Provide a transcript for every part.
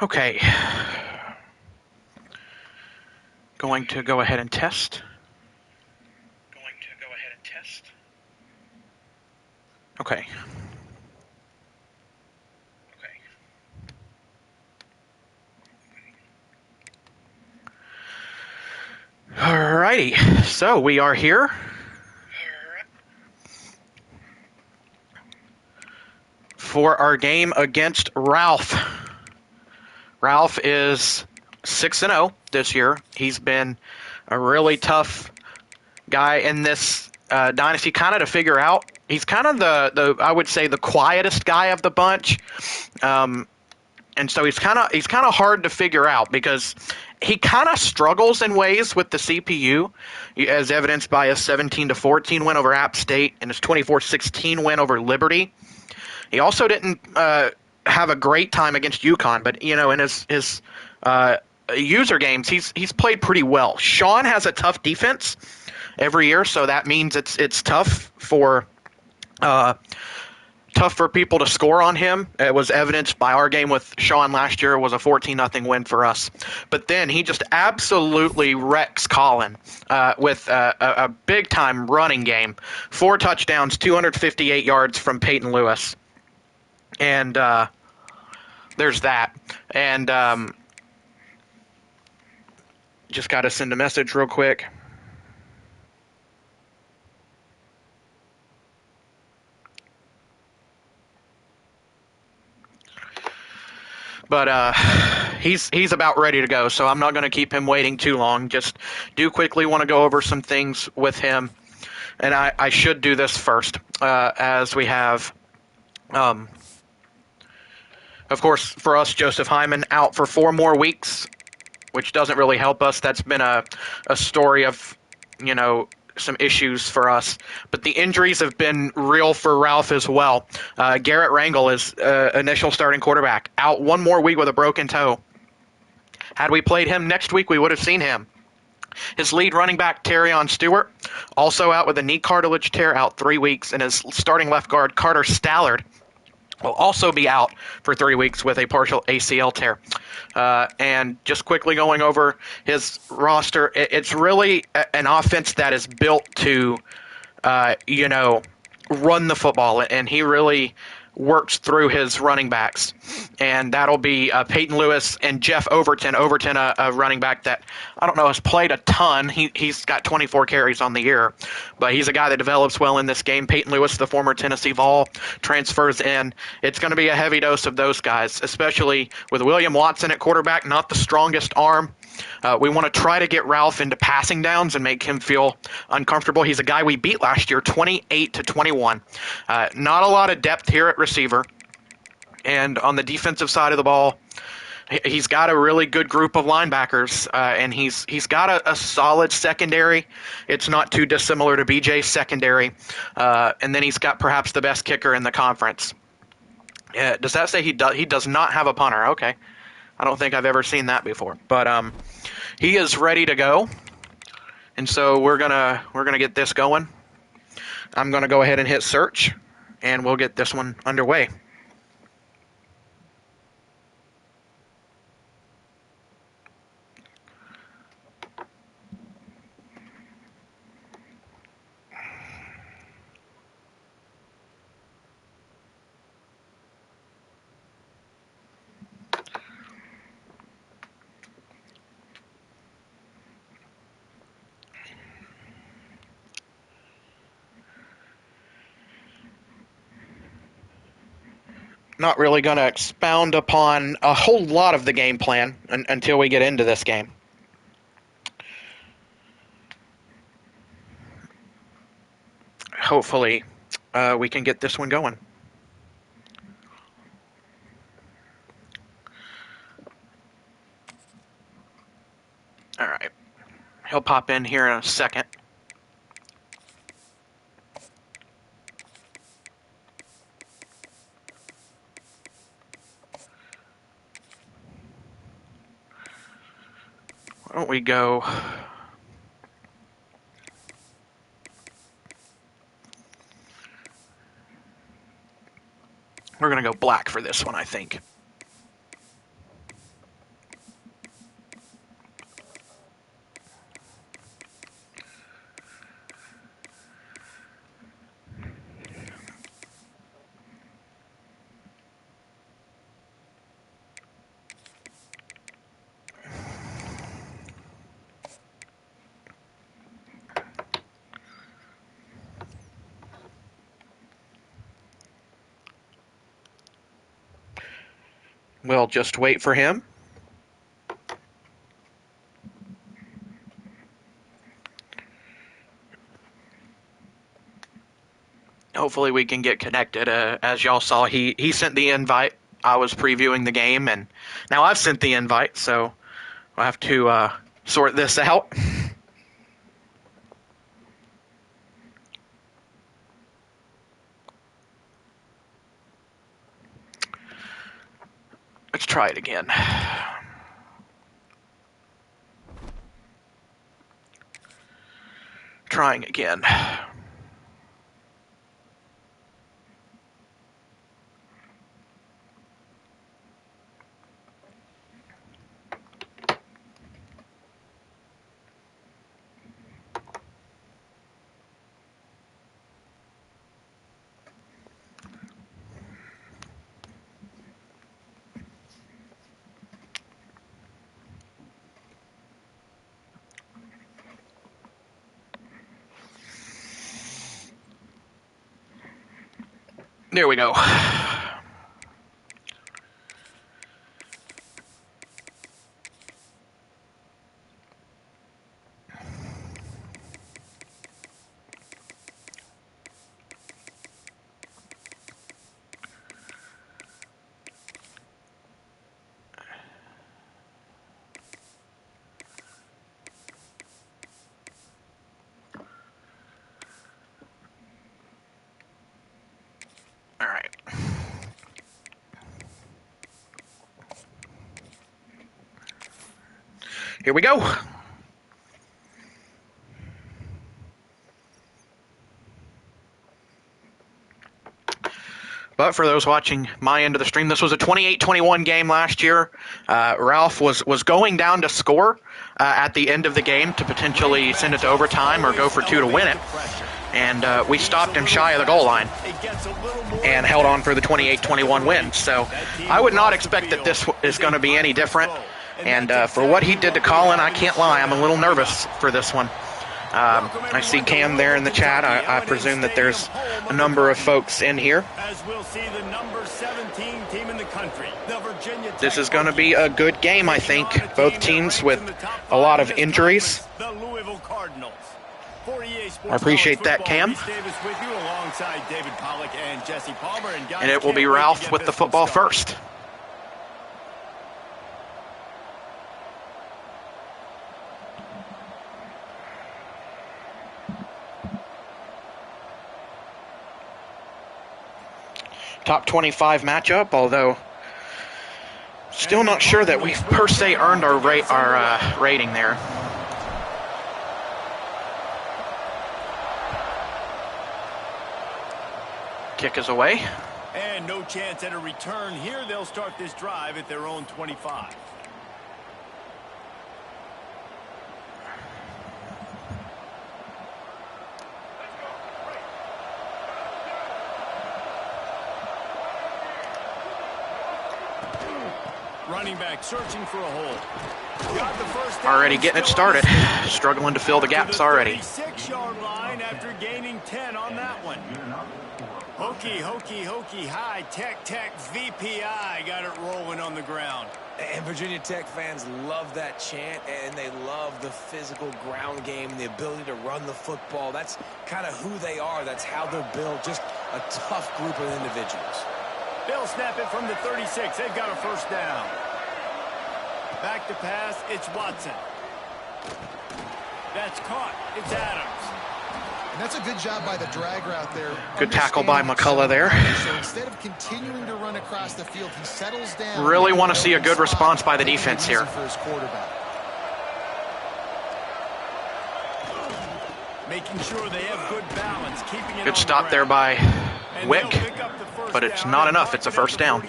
Okay. Going to go ahead and test. Okay. Alrighty. So we are here. For our game against Ralph. Ralph is 6-0 this year. He's been a really tough guy in this Dynasty kind of to figure out. He's kind of the I would say the quietest guy of the bunch. And so he's kind of hard to figure out because he kind of struggles in ways with the CPU, as evidenced by his 17-14 win over App State and his 24-16 win over Liberty. He also didn't have a great time against UConn, but in his user games, he's played pretty well. Sean has a tough defense every year, so that means it's tough for people to score on him. It was evidenced by our game with Sean last year. It was a 14-0 win for us. But then he just absolutely wrecks Colin with a big-time running game. 4 touchdowns, 258 yards from Peyton Lewis. And there's that. And just got to send a message real quick. But he's about ready to go, so I'm not going to keep him waiting too long. Just do quickly want to go over some things with him. And I should do this first, as we have... Of course, for us, Joseph Hyman out for 4 more weeks, which doesn't really help us. That's been a story of, some issues for us. But the injuries have been real for Ralph as well. Garrett Rangel is initial starting quarterback, out 1 more week with a broken toe. Had we played him next week, we would have seen him. His lead running back, Terrion Stewart, also out with a knee cartilage tear, out 3 weeks. And his starting left guard, Carter Stallard, will also be out for 3 weeks with a partial ACL tear. And just quickly going over his roster, it's really an offense that is built to, run the football, and he really works through his running backs. And that'll be Peyton Lewis and Jeff Overton. Overton, a running back that, I don't know, has played a ton. He's got 24 carries on the year, but he's a guy that develops well in this game. Peyton Lewis, the former Tennessee Vol, transfers in. It's going to be a heavy dose of those guys, especially with William Watson at quarterback, not the strongest arm. We want to try to get Ralph into passing downs and make him feel uncomfortable. He's a guy we beat last year, 28-21. Not a lot of depth here at receiver. And on the defensive side of the ball, he's got a really good group of linebackers, and he's got a solid secondary. It's not too dissimilar to BJ's secondary. And then he's got perhaps the best kicker in the conference. Does that say he does not have a punter? Okay. I don't think I've ever seen that before. But he is ready to go. And so we're gonna get this going. I'm gonna go ahead and hit search, and we'll get this one underway. Not really going to expound upon a whole lot of the game plan until we get into this game. Hopefully, we can get this one going. All right. He'll pop in here in a second. Why don't we go... We're going to go black for this one, I think. We'll just wait for him. Hopefully we can get connected. As y'all saw, he sent the invite. I was previewing the game, and now I've sent the invite, so I'll have to sort this out. Let's try it again. Trying again. There we go. All right. Here we go. But for those watching my end of the stream, this was a 28-21 game last year. Ralph was going down to score at the end of the game to potentially send it to overtime or go for two to win it. And we stopped him shy of the goal line and held on for the 28-21 win. So I would not expect that this is going to be any different. And for what he did to Colin, I can't lie, I'm a little nervous for this one. I see Cam there in the chat. I presume that there's a number of folks in here. This is going to be a good game, I think. Both teams with a lot of injuries. I appreciate that, Cam. And it will be Ralph with the football first. Top 25 matchup, although still not sure that we've per se earned our rating there. Kick is away. And no chance at a return here. They'll start this drive at their own 25. Running back searching for a hole. Got the first down. Already getting it started. Struggling to fill the gaps already. 36-yard line after gaining 10 on that one. Hokey, high, tech, VPI got it rolling on the ground. And Virginia Tech fans love that chant, and they love the physical ground game, the ability to run the football. That's kind of who they are. That's how they're built. Just a tough group of individuals. They'll snap it from the 36. They've got a first down. Back to pass, it's Watson. That's caught. It's Adams. And that's a good job by the drag route there. Good tackle by McCullough there. So instead of continuing to run across the field, he settles down. Really want to see a good response by the defense here. For his quarterback. Making sure they have good balance, keeping it Good stop there by Wick, but it's not enough. It's a first down.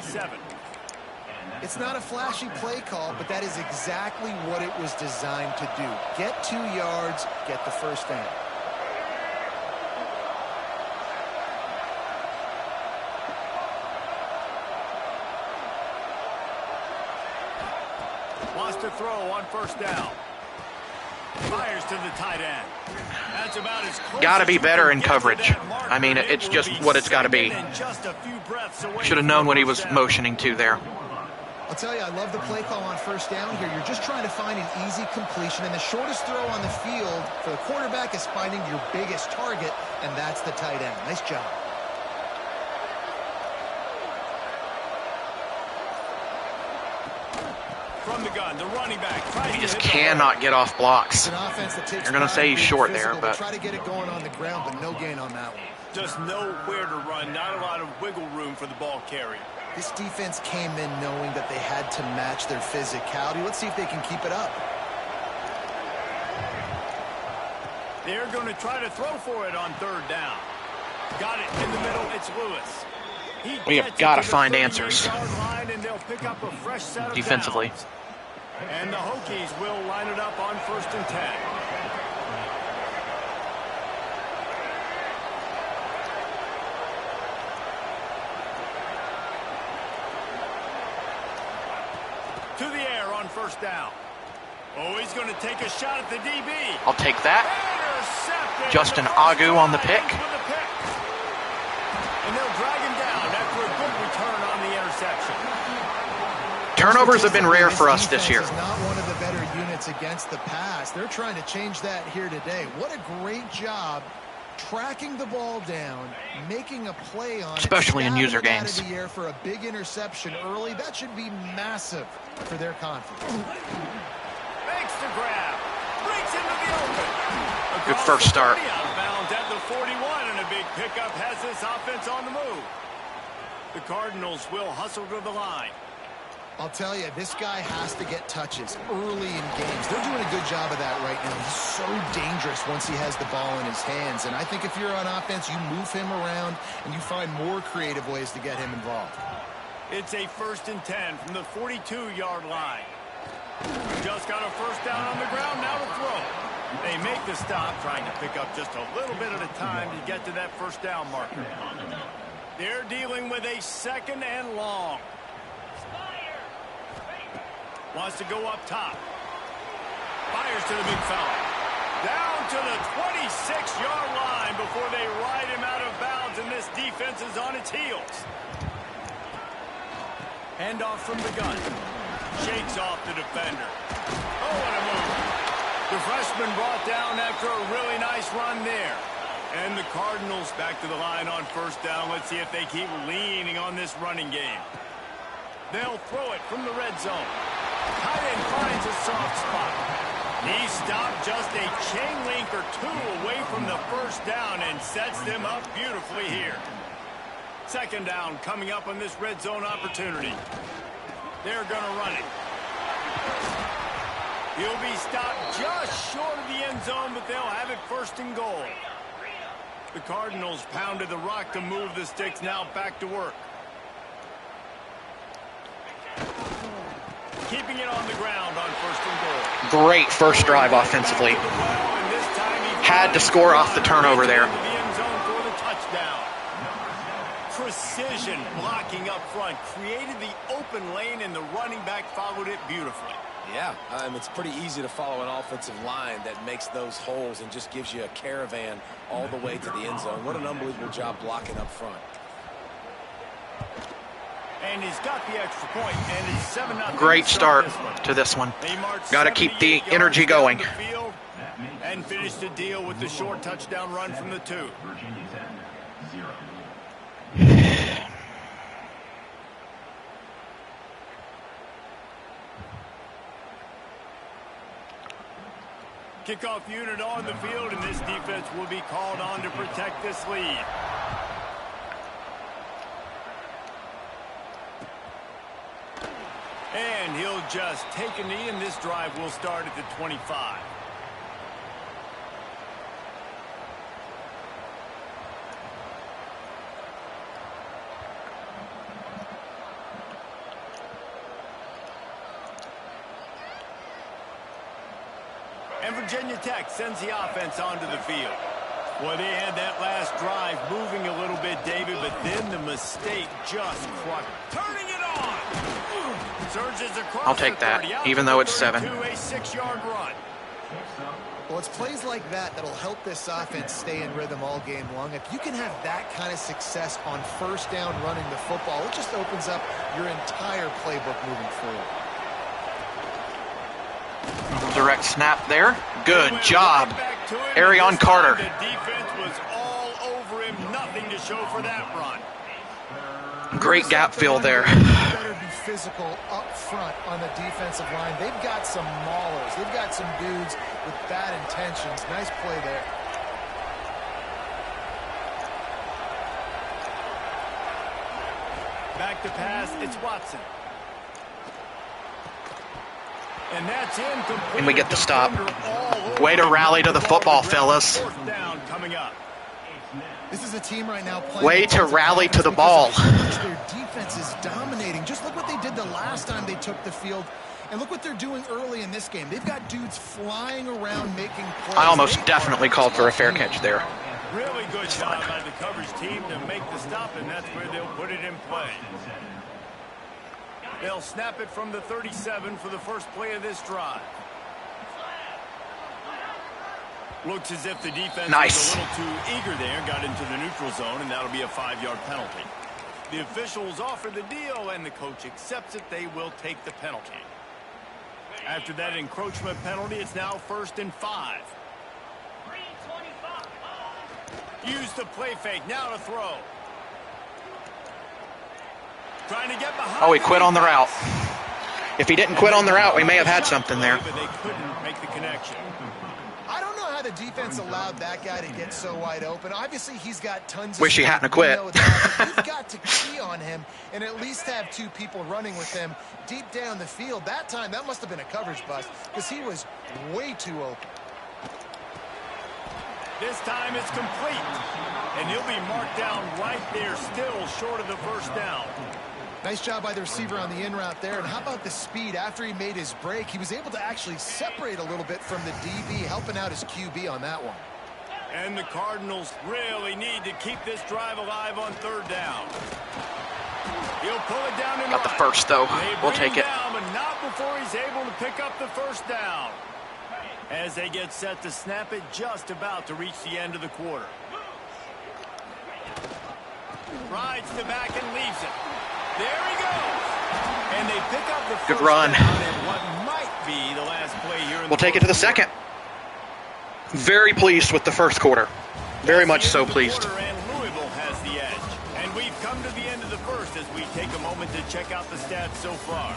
It's not a flashy play call, but that is exactly what it was designed to do. Get 2 yards, get the first down. Wants to throw on first down. Fires to the tight end. That's about as close. Got to be better in coverage. I mean, it's just what it's got to be. Should have known what he was motioning to there. I'll tell you, I love the play call on first down here. You're just trying to find an easy completion, and the shortest throw on the field for the quarterback is finding your biggest target, and that's the tight end. Nice job. From the gun, the running back. He just cannot get off blocks. You're going to say he's short there, but try to get it going on the ground, but no gain on that one. Just nowhere to run. Not a lot of wiggle room for the ball carrier. This defense came in knowing that they had to match their physicality. Let's see if they can keep it up. They're going to try to throw for it on third down. Got it in the middle. It's Lewis. We have got to find answers defensively. Downs. And the Hokies will line it up on 1st and 10. To the air on 1st down. Oh, he's going to take a shot at the DB. I'll take that. Justin Agu on the pick. And they'll drag him down after a good return on the interception. Turnovers have been rare for us this year. Is not one of the better units against the pass. They're trying to change that here today. What a great job tracking the ball down, making a play on it, especially in user games. Out of the air for a big interception early. That should be massive for their confidence. Makes the grab. Breaks into the open. Good first start. Out of bounds at the 41, and a big pickup has this offense on the move. The Cardinals will hustle to the line. I'll tell you, this guy has to get touches early in games. They're doing a good job of that right now. He's so dangerous once he has the ball in his hands. And I think if you're on offense, you move him around and you find more creative ways to get him involved. It's a 1st and 10 from the 42-yard line. Just got a first down on the ground, now to throw. They make the stop, trying to pick up just a little bit at a time to get to that first down marker. They're dealing with a 2nd and long. Wants to go up top. Fires to the big fella. Down to the 26-yard line before they ride him out of bounds, and this defense is on its heels. Handoff from the gun. Shakes off the defender. Oh, what a move. The freshman brought down after a really nice run there. And the Cardinals back to the line on first down. Let's see if they keep leaning on this running game. They'll throw it from the red zone. Tight end finds a soft spot. He stopped just a chain link or two away from the first down and sets them up beautifully here. 2nd down coming up on this red zone opportunity. They're going to run it. He'll be stopped just short of the end zone, but they'll have it 1st and goal. The Cardinals pounded the rock to move the sticks, now back to work. Keeping it on the ground on 1st and goal. Great first drive offensively. Had to score off the turnover there. Precision blocking up front. Created the open lane, and the running back followed it beautifully. Yeah, it's pretty easy to follow an offensive line that makes those holes and just gives you a caravan all the way to the end zone. What an unbelievable job blocking up front. And he's got the extra point, and it's 7-0. Great start to this one. Got to keep the energy going. And finish the deal with the short touchdown run from the 2. Kickoff unit on the field, and this defense will be called on to protect this lead. And he'll just take a knee, and this drive will start at the 25. And Virginia Tech sends the offense onto the field. Well, they had that last drive moving a little bit, David, but then the mistake just crushed. Turning it on! Surges across. I'll take that, even though it's 7. A 6-yard run. Well, it's plays like that that'll help this offense stay in rhythm all game long. If you can have that kind of success on first down running the football, it just opens up your entire playbook moving forward. Direct snap there. Good job, Arion Carter. The defense was all over him. Nothing to show for that run. Great gap fill there. Better be physical up front on the defensive line. They've got some maulers. They've got some dudes with bad intentions. Nice play there. Back to pass, it's Watson. And that's incomplete. And we get the stop. Way to rally to the football, fellas. Fourth down coming up. This is a team right now playing. Way to rally to the ball. Their defense is dominating. Just look what they did the last time they took the field. And look what they're doing early in this game. They've got dudes flying around making plays. I almost definitely called for a fair catch there. Really good job by the coverage team to make the stop, and that's where they'll put it in play. They'll snap it from the 37 for the first play of this drive. Looks as if the defense was a little too eager there, got into the neutral zone, and that'll be a 5-yard penalty. The officials offer the deal, and the coach accepts it. They will take the penalty. After that encroachment penalty, it's now 1st and 5. Use the play fake, now to throw. Trying to get behind. Oh, he quit on the route. If he didn't quit on the route, we may have had something there. But they couldn't make the connection. I don't know how the defense allowed that guy to get so wide open. Obviously, he's got tons of... Wish he hadn't quit. You've got to key on him and at least have 2 people running with him deep down the field. That time, that must have been a coverage bust because he was way too open. This time it's complete. And he'll be marked down right there, still short of the first down. Nice job by the receiver on the in route there. And how about the speed? After he made his break, he was able to actually separate a little bit from the DB, helping out his QB on that one. And the Cardinals really need to keep this drive alive on 3rd down. He'll pull it down and Got the first, though. We'll take it. Down, but not before he's able to pick up the first down. As they get set to snap it, just about to reach the end of the quarter. Rides to back and leaves it. There he goes. And they pick up the good run. What might be the last play here. We'll take it to the second. Very pleased with the first quarter. Very much so pleased. And Louisville has the edge. And we've come to the end of the first as we take a moment to check out the stats so far.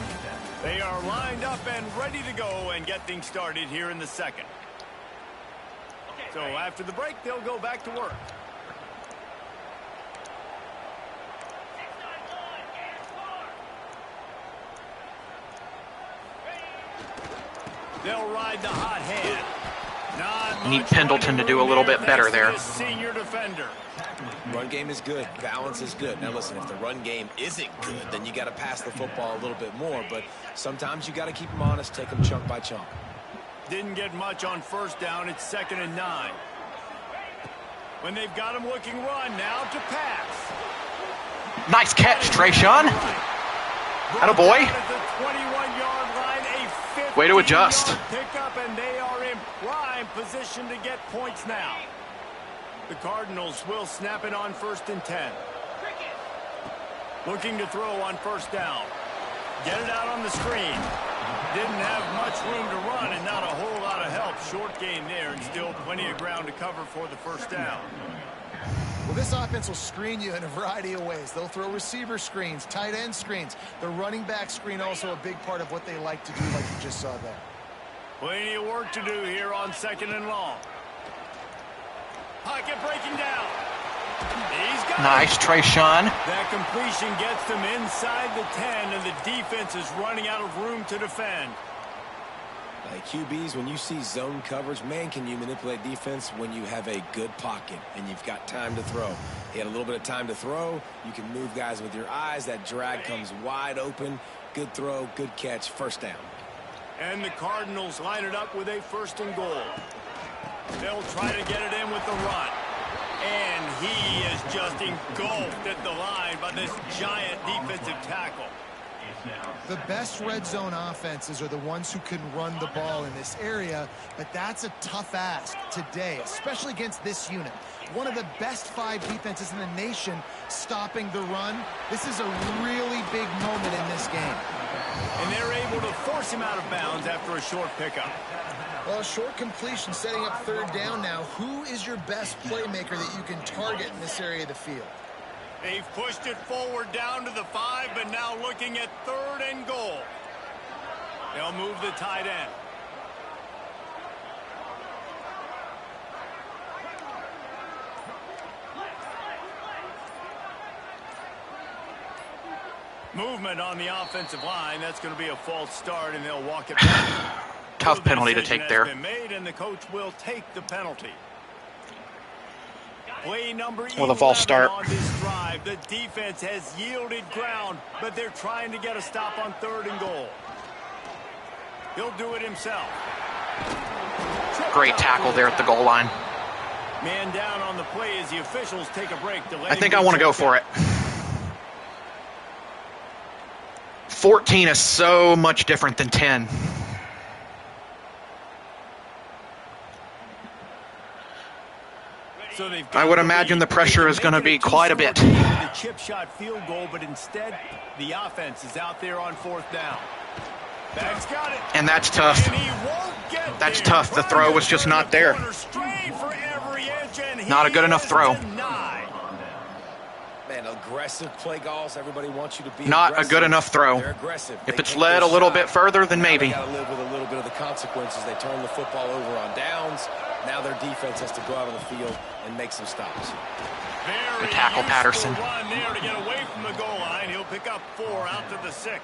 They are lined up and ready to go and get things started here in the second. So after the break, they'll go back to work. They'll ride the hot hand. Need Pendleton to do a little bit better there. Senior defender. Run game is good. Balance is good. Now, listen, if the run game isn't good, then you got to pass the football a little bit more. But sometimes you got to keep them honest, take them chunk by chunk. Didn't get much on first down. It's 2nd and 9. When they've got him looking run, now to pass. Nice catch, Trayshawn. Attaboy. Way to adjust. Pick up, and they are in prime position to get points now. The Cardinals will snap it on 1st and 10. Looking to throw on first down. Get it out on the screen. Didn't have much room to run and not a whole lot of help. Short game there and still plenty of ground to cover for the first down. Well, this offense will screen you in a variety of ways. They'll throw receiver screens, tight end screens. The running back screen also a big part of what they like to do, like you just saw there. Plenty of work to do here on 2nd and long. Pocket breaking down. He's got nice, Trayshawn. That completion gets them inside the 10, and the defense is running out of room to defend. Like QBs, when you see zone coverage, man, can you manipulate defense when you have a good pocket and you've got time to throw. He had a little bit of time to throw. You can move guys with your eyes. That drag comes wide open. Good throw, good catch, first down. And the Cardinals line it up with a 1st and goal. They'll try to get it in with the run. And he is just engulfed at the line by this giant defensive tackle. The best red zone offenses are the ones who can run the ball in this area, but that's a tough ask today, especially against this unit. One of the best 5 defenses in the nation stopping the run. This is a really big moment in this game. And they're able to force him out of bounds after a short pickup. Well, a short completion setting up 3rd down now. Who is your best playmaker that you can target in this area of the field? They've pushed it forward down to the 5, but now looking at 3rd and goal. They'll move the tight end. Movement on the offensive line. That's going to be a false start, and they'll walk it back. Tough penalty to take there. Been made, and the coach will take the penalty. Play number With a false start. On this drive, the defense has yielded ground, but they're trying to get a stop on 3rd and goal. He'll do it himself. Great tackle there at the goal line. Man down on the play as the officials take a break. I think I want to go for it. 14 is so much different than 10. So I would imagine the pressure is going to be quite a bit. The chip shot field goal, but instead the offense is out there on 4th down. Bag's got it. And that's tough. And he won't get That's there. tough. The throw was just not there. Not a good enough throw. Man, aggressive play calls. Everybody wants you to be Not aggressive. a good enough throw. They're aggressive. If They it's take led a their little shot. bit further, then maybe. They got to live with a little bit of the consequences. They turn the football over on downs. Now their defense has to go out on the field and make some stops. Good tackle, Patterson. Run there to get away from the goal line. He'll pick up 4 out to the 6.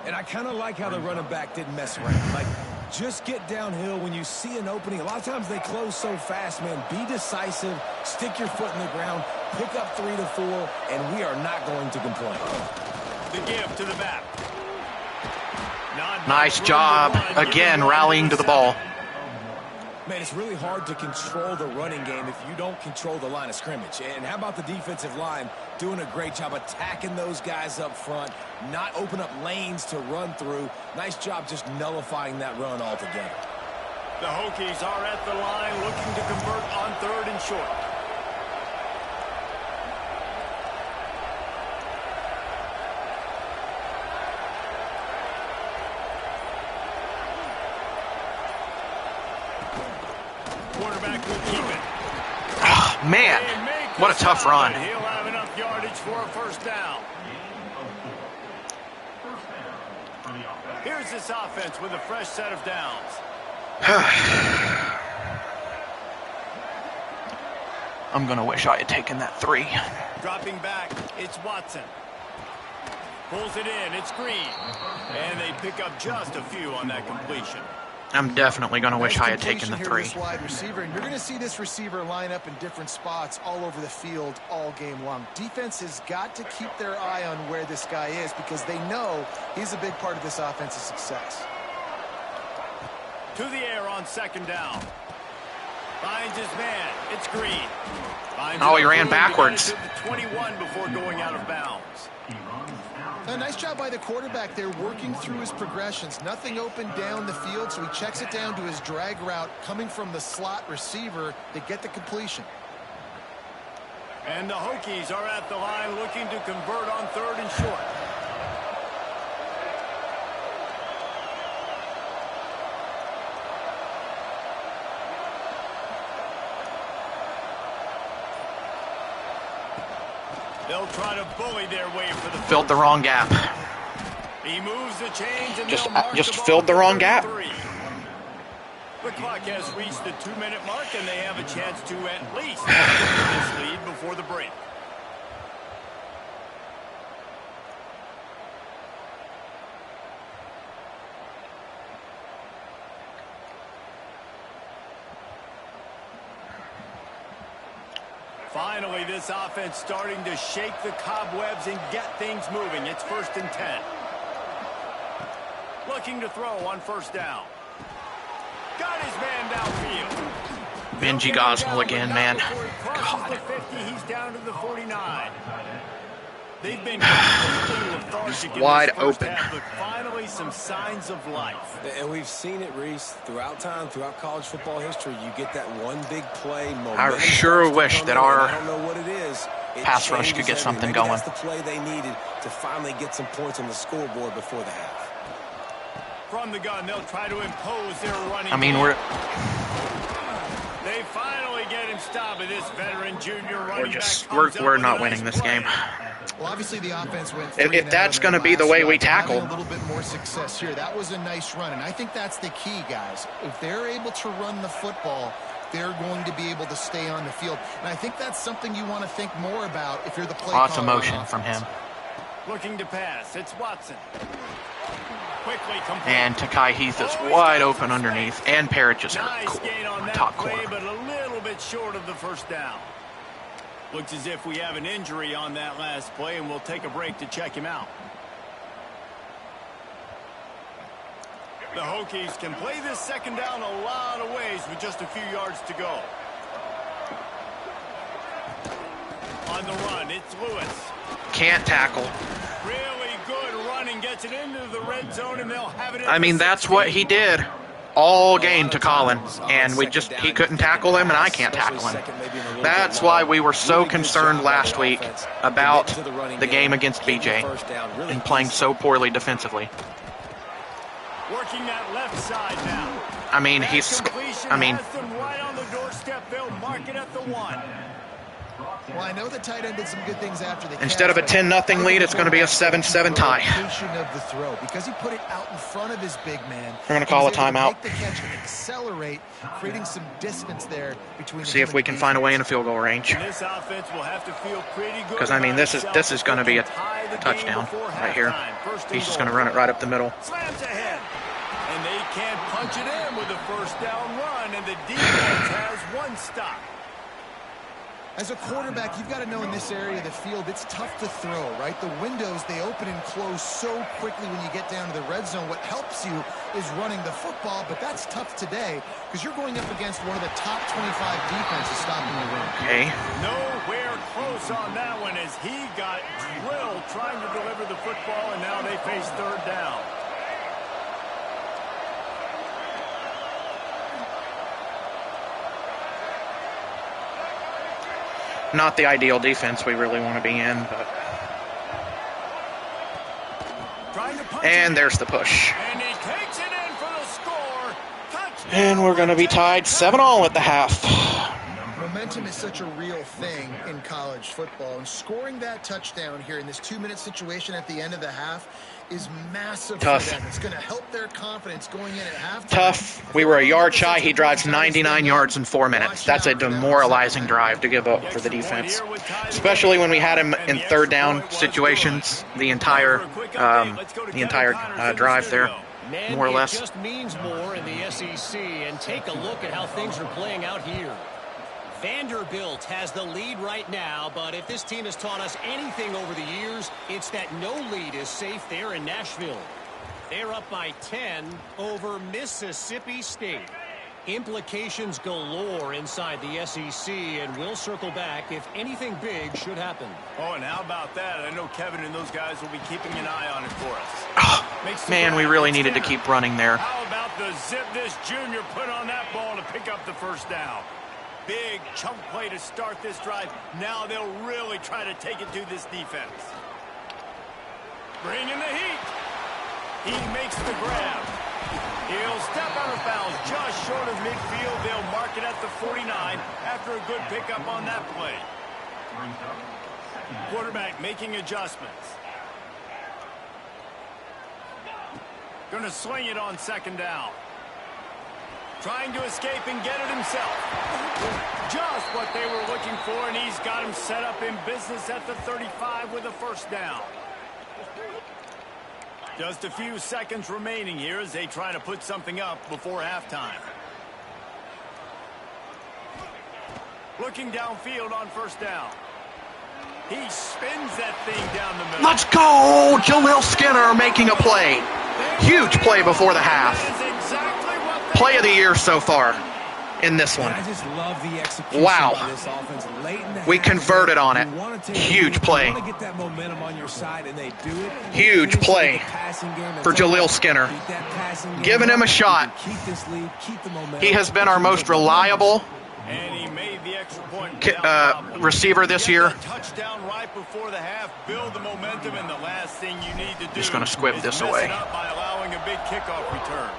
And I kind of like how the running back didn't mess around. Like, just get downhill when you see an opening. A lot of times they close so fast, man. Be decisive. Stick your foot in the ground. Pick up 3 to 4, and we are not going to complain. The give to the back. Nice job. Again, rallying to the ball. Man, it's really hard to control the running game if you don't control the line of scrimmage. And how about the defensive line doing a great job attacking those guys up front, not open up lanes to run through. Nice job just nullifying that run altogether. The Hokies are at the line looking to convert on 3rd and short. Quarterback will keep it. Oh, man, what a tough run. He'll have enough yardage for a 1st down. Here's this offense with a fresh set of downs. I'm going to wish I had taken that 3. Dropping back, it's Watson. Pulls it in, it's Green. And they pick up just a few on that completion. I'm definitely going to wish Nice I had taken the completion 3. here to this wide receiver, and you're going to see this receiver line up in different spots all over the field all game long. Defense has got to keep their eye on where this guy is because they know he's a big part of this offense's success. To the air on 2nd down. Finds his man. It's Green. Oh, he ran backwards. To the 21 before going out of bounds. A nice job by the quarterback there working through his progressions. Nothing open down the field, so he checks it down to his drag route coming from the slot receiver to get the completion. And the Hokies are at the line looking to convert on 3rd and short. They'll try to bully their way for the Filled the wrong gap. He moves the chains and Just they'll mark just the ball filled the to wrong gap. 33. The clock has reached the 2-minute mark, and they have a chance to at least get this lead before the break. Finally, this offense starting to shake the cobwebs and get things moving. It's 1st and 10. Looking to throw on 1st down. Got his man downfield. Benji Gosnell again, man. God. The 50, he's down to the 49. They've been completely lethargic in wide this first open. half, but finally some signs of life. And we've seen it, Reese, throughout time, throughout college football history. You get that one big play. I sure wish that our I don't know what it is. pass rush could get something going. That's the play they needed to finally get some points on the scoreboard before the half. From the gun, they'll try to impose their running. I mean, They finally get him stopped with this veteran junior running back. we're not winning this game. Well, obviously the offense went If that's going to be the way we tackle, a little bit more success here. That was a nice run, and I think that's the key, guys. If they're able to run the football, they're going to be able to stay on the field. And I think that's something you want to think more about if you're the play lots of caller on motion from him. Looking to pass, it's Watson. Quickly complete. And Takai Heath is wide open underneath, and Parrish is Nice gain on that top play, corner. but a little bit short of the first down. Looks as if we have an injury on that last play, and we'll take a break to check him out. The Hokies can play this second down a lot of ways with just a few yards to go. On the run, it's Lewis. Can't tackle. Really good running, gets it into the red zone, and they'll have it. I mean, that's what he did all game to Colin, and he couldn't tackle him, and I can't tackle him. That's why we were so concerned last week about the game against BJ and playing so poorly defensively. Working that left side now. I mean, Has them right on the doorstep. They'll mark it at the 1. Well, I know the tight end did some good things after the instead of a 10-0 lead, it's going to be a 7-7 tie. Of the throw, because he put it out in front of his big man. We're going to call a timeout. Make the catch and accelerate, creating some distance there between. See if we can find a way in a field goal range. This offense will have to feel pretty good. Because I mean, this is going to be a touchdown right here. He's just going to run it right up the middle. Slams ahead, and they can't punch it in with a first down run, and the defense has one stop. As a quarterback, you've got to know in this area of the field, it's tough to throw, right? The windows, they open and close so quickly when you get down to the red zone. What helps you is running the football, but that's tough today because you're going up against one of the top 25 defenses stopping the run. Okay. Nowhere close on that one as he got drilled trying to deliver the football, and now they face third down. Not the ideal defense we really want to be in, but... And there's the push. And he takes it in for the score. Touchdown. And we're going to be tied 7-all at the half. Momentum is such a real thing in college football, and scoring that touchdown here in this 2-minute situation at the end of the half is massive Tough. for them. It's going to help their confidence going in at halftime. Tough. We were a yard shy. He drives 99 yards in 4 minutes. That's a demoralizing drive to give up for the defense, especially when we had him in third down situations the entire drive there, more or less. It just means more in the SEC, and take a look at how things are playing out here. Vanderbilt has the lead right now, but if this team has taught us anything over the years, it's that no lead is safe there in Nashville. They're up by 10 over Mississippi State. Implications galore inside the SEC, and we'll circle back if anything big should happen. Oh, and how about that? I know Kevin and those guys will be keeping an eye on it for us. Oh, man, we really needed to keep running there. How about the zip this junior put on that ball to pick up the first down? Big chunk play to start this drive. Now they'll really try to take it to this defense. Bring in the heat. He makes the grab. He'll step out of bounds just short of midfield. They'll mark it at the 49 after a good pickup on that play. Quarterback making adjustments. Going to swing it on second down. Trying to escape and get it himself. Just what they were looking for, and he's got him set up in business at the 35 with a first down. Just a few seconds remaining here as they try to put something up before halftime. Looking downfield on first down. He spins that thing down the middle. Let's go! Jaleel Skinner making a play. Huge play before the half. Play of the year so far. in this one. I just love the execution Wow. by this offense. Late in the We half, converted on you it. wanna take Huge the lead, play. You want to get that momentum on your side, and they do it. Huge Finish play with the passing game. for Jaleel Skinner. Keep that passing game Giving him a up. shot. Keep this lead. Keep the momentum. He has been our most reliable And he made the extra point. receiver this Get year. that touchdown right before the half. Build the momentum, and the last thing you need to do Just gonna squib is this mess away. it up by allowing a big kickoff return.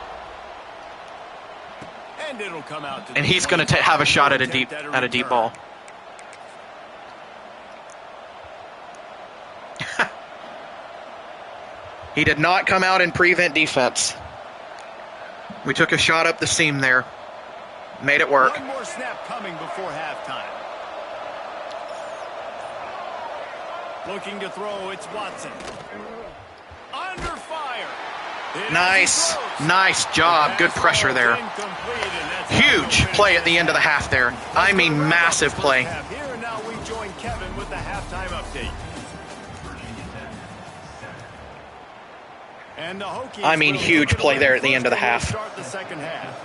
And it'll come out to And the he's going to have a shot at a deep return. ball. He did not come out in prevent defense. We took a shot up the seam there. Made it work. One more snap coming before halftime. Looking to throw, it's Watson. Under fire. Nice. Nice job. Good pressure there. Huge play at the end of the half there. I mean, massive play. Here and now we join Kevin with the halftime update. And the Hokies I mean, will huge take it play away there at the end of the first half. to start the second half.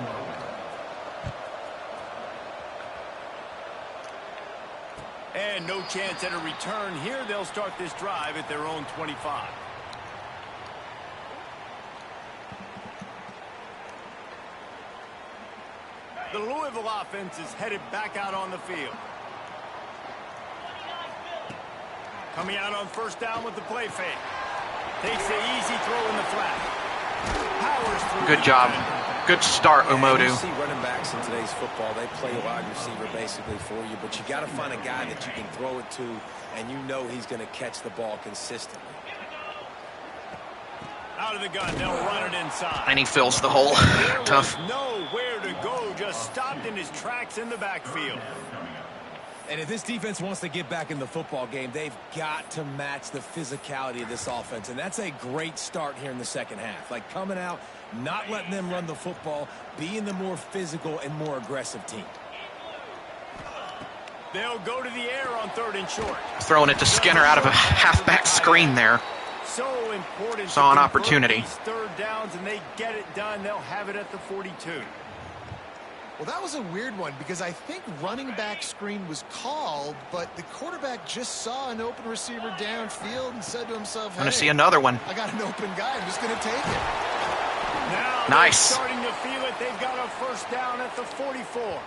And no chance at a return here. They'll start this drive at their own 25. The Louisville offense is headed back out on the field. Coming out on first down with the play fake. Takes the easy throw in the flat. Powers through. Good job. Good start, You Omodu. see running backs in today's football, they play a wide receiver basically for you, but you got to find a guy that you can throw it to, and you know he's going to catch the ball consistently. Out of the gun, they'll run it inside. And he fills the hole. There Tough. was nowhere to go, just stopped in his tracks in the backfield. And if this defense wants to get back in the football game, they've got to match the physicality of this offense. And that's a great start here in the second half. Like coming out, not letting them run the football, being the more physical and more aggressive team. They'll go to the air on 3rd and short. Throwing it to Skinner out of a halfback screen there. So important. Saw an to opportunity. convert these 3rd downs, and they get it done. They'll have it at the 42. Well, that was a weird one because I think running back screen was called, but the quarterback just saw an open receiver downfield and said to himself, hey, Going to see another one. I got an open guy. I'm just going to take it. Now Nice. they're starting to feel it. They've got a first down at the 44.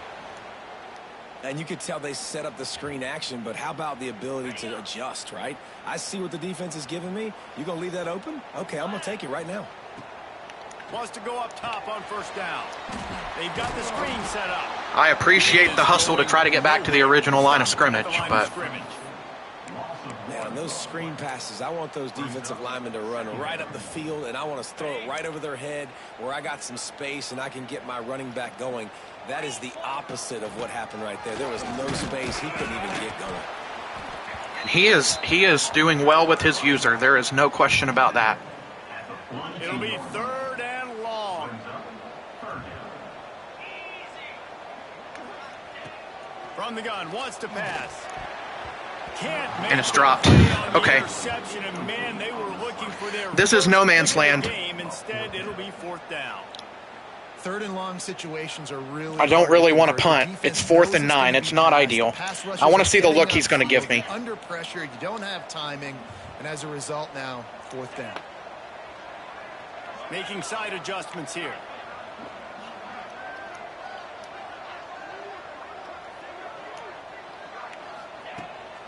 And you could tell they set up the screen action, but how about the ability to adjust, right? I see what the defense is giving me. You going to leave that open? Okay, I'm going to take it right now. Wants to go up top on first down. They've got the screen set up. I appreciate the hustle to try to get back to the original line of scrimmage, but Man, on those screen passes, I want those defensive linemen to run right up the field, and I want to throw it right over their head where I got some space and I can get my running back going. That is the opposite of what happened right there. There was no space. He couldn't even get going. he is doing well with his user. There is no question about that. It'll be 3rd and long. From the gun, wants to pass. Can't make And it's the dropped. play on the Okay. interception, and man, they were looking for their This is no man's first win of the land. game. Instead, it'll be 4th down. 3rd and long situations are really I don't hard really to want to convert. punt. The It's defense 4th knows and 9. gonna It's be not fast. ideal. The pass rushers I want are to see the getting look he's going to give me. under pressure. You don't have timing, and as a result now, 4th down. Making side adjustments here.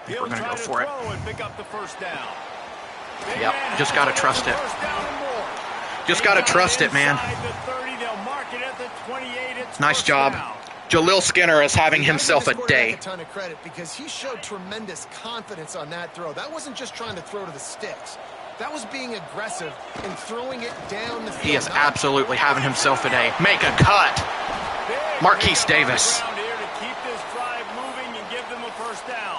He'll We're going to try go to for it. throw and pick up the first down. Big Yep, man just has gotta it trust for it. first down and more. Just They got to got trust it, man. inside the 30. They'll mark it at the 28. It's Nice first job. down. Jaleel Skinner is having You gotta himself give a this quarterback day. a ton of credit because he showed tremendous confidence on that throw. That wasn't just trying to throw to the sticks. That was being aggressive and throwing it down the field. He is Not- absolutely having himself a day. Make a cut. Big Marquise pickup on the Davis. ground here to keep this drive moving and give them a first down.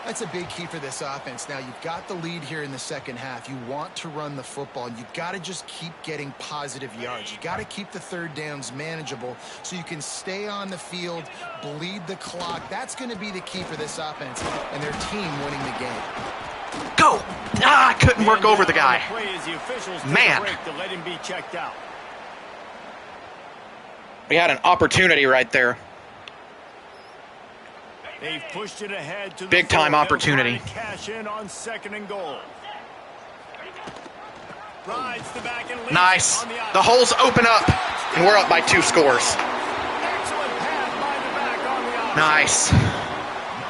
That's a big key for this offense. Now, you've got the lead here in the second half. You want to run the football. You've got to just keep getting positive yards. You've got to keep the 3rd downs manageable so you can stay on the field, bleed the clock. That's going to be the key for this offense and their team winning the game. Go. Ah, I couldn't work over the guy. Play as the officials take a Man. break to let him be checked out. We had an opportunity right there. They've pushed it ahead to the Big time 4. opportunity. They'll try to cash in on 2nd and goal. Rides the back and leads Nice. on the The holes open up, and we're up by 2 scores. excellent pass by the back on the option. Nice.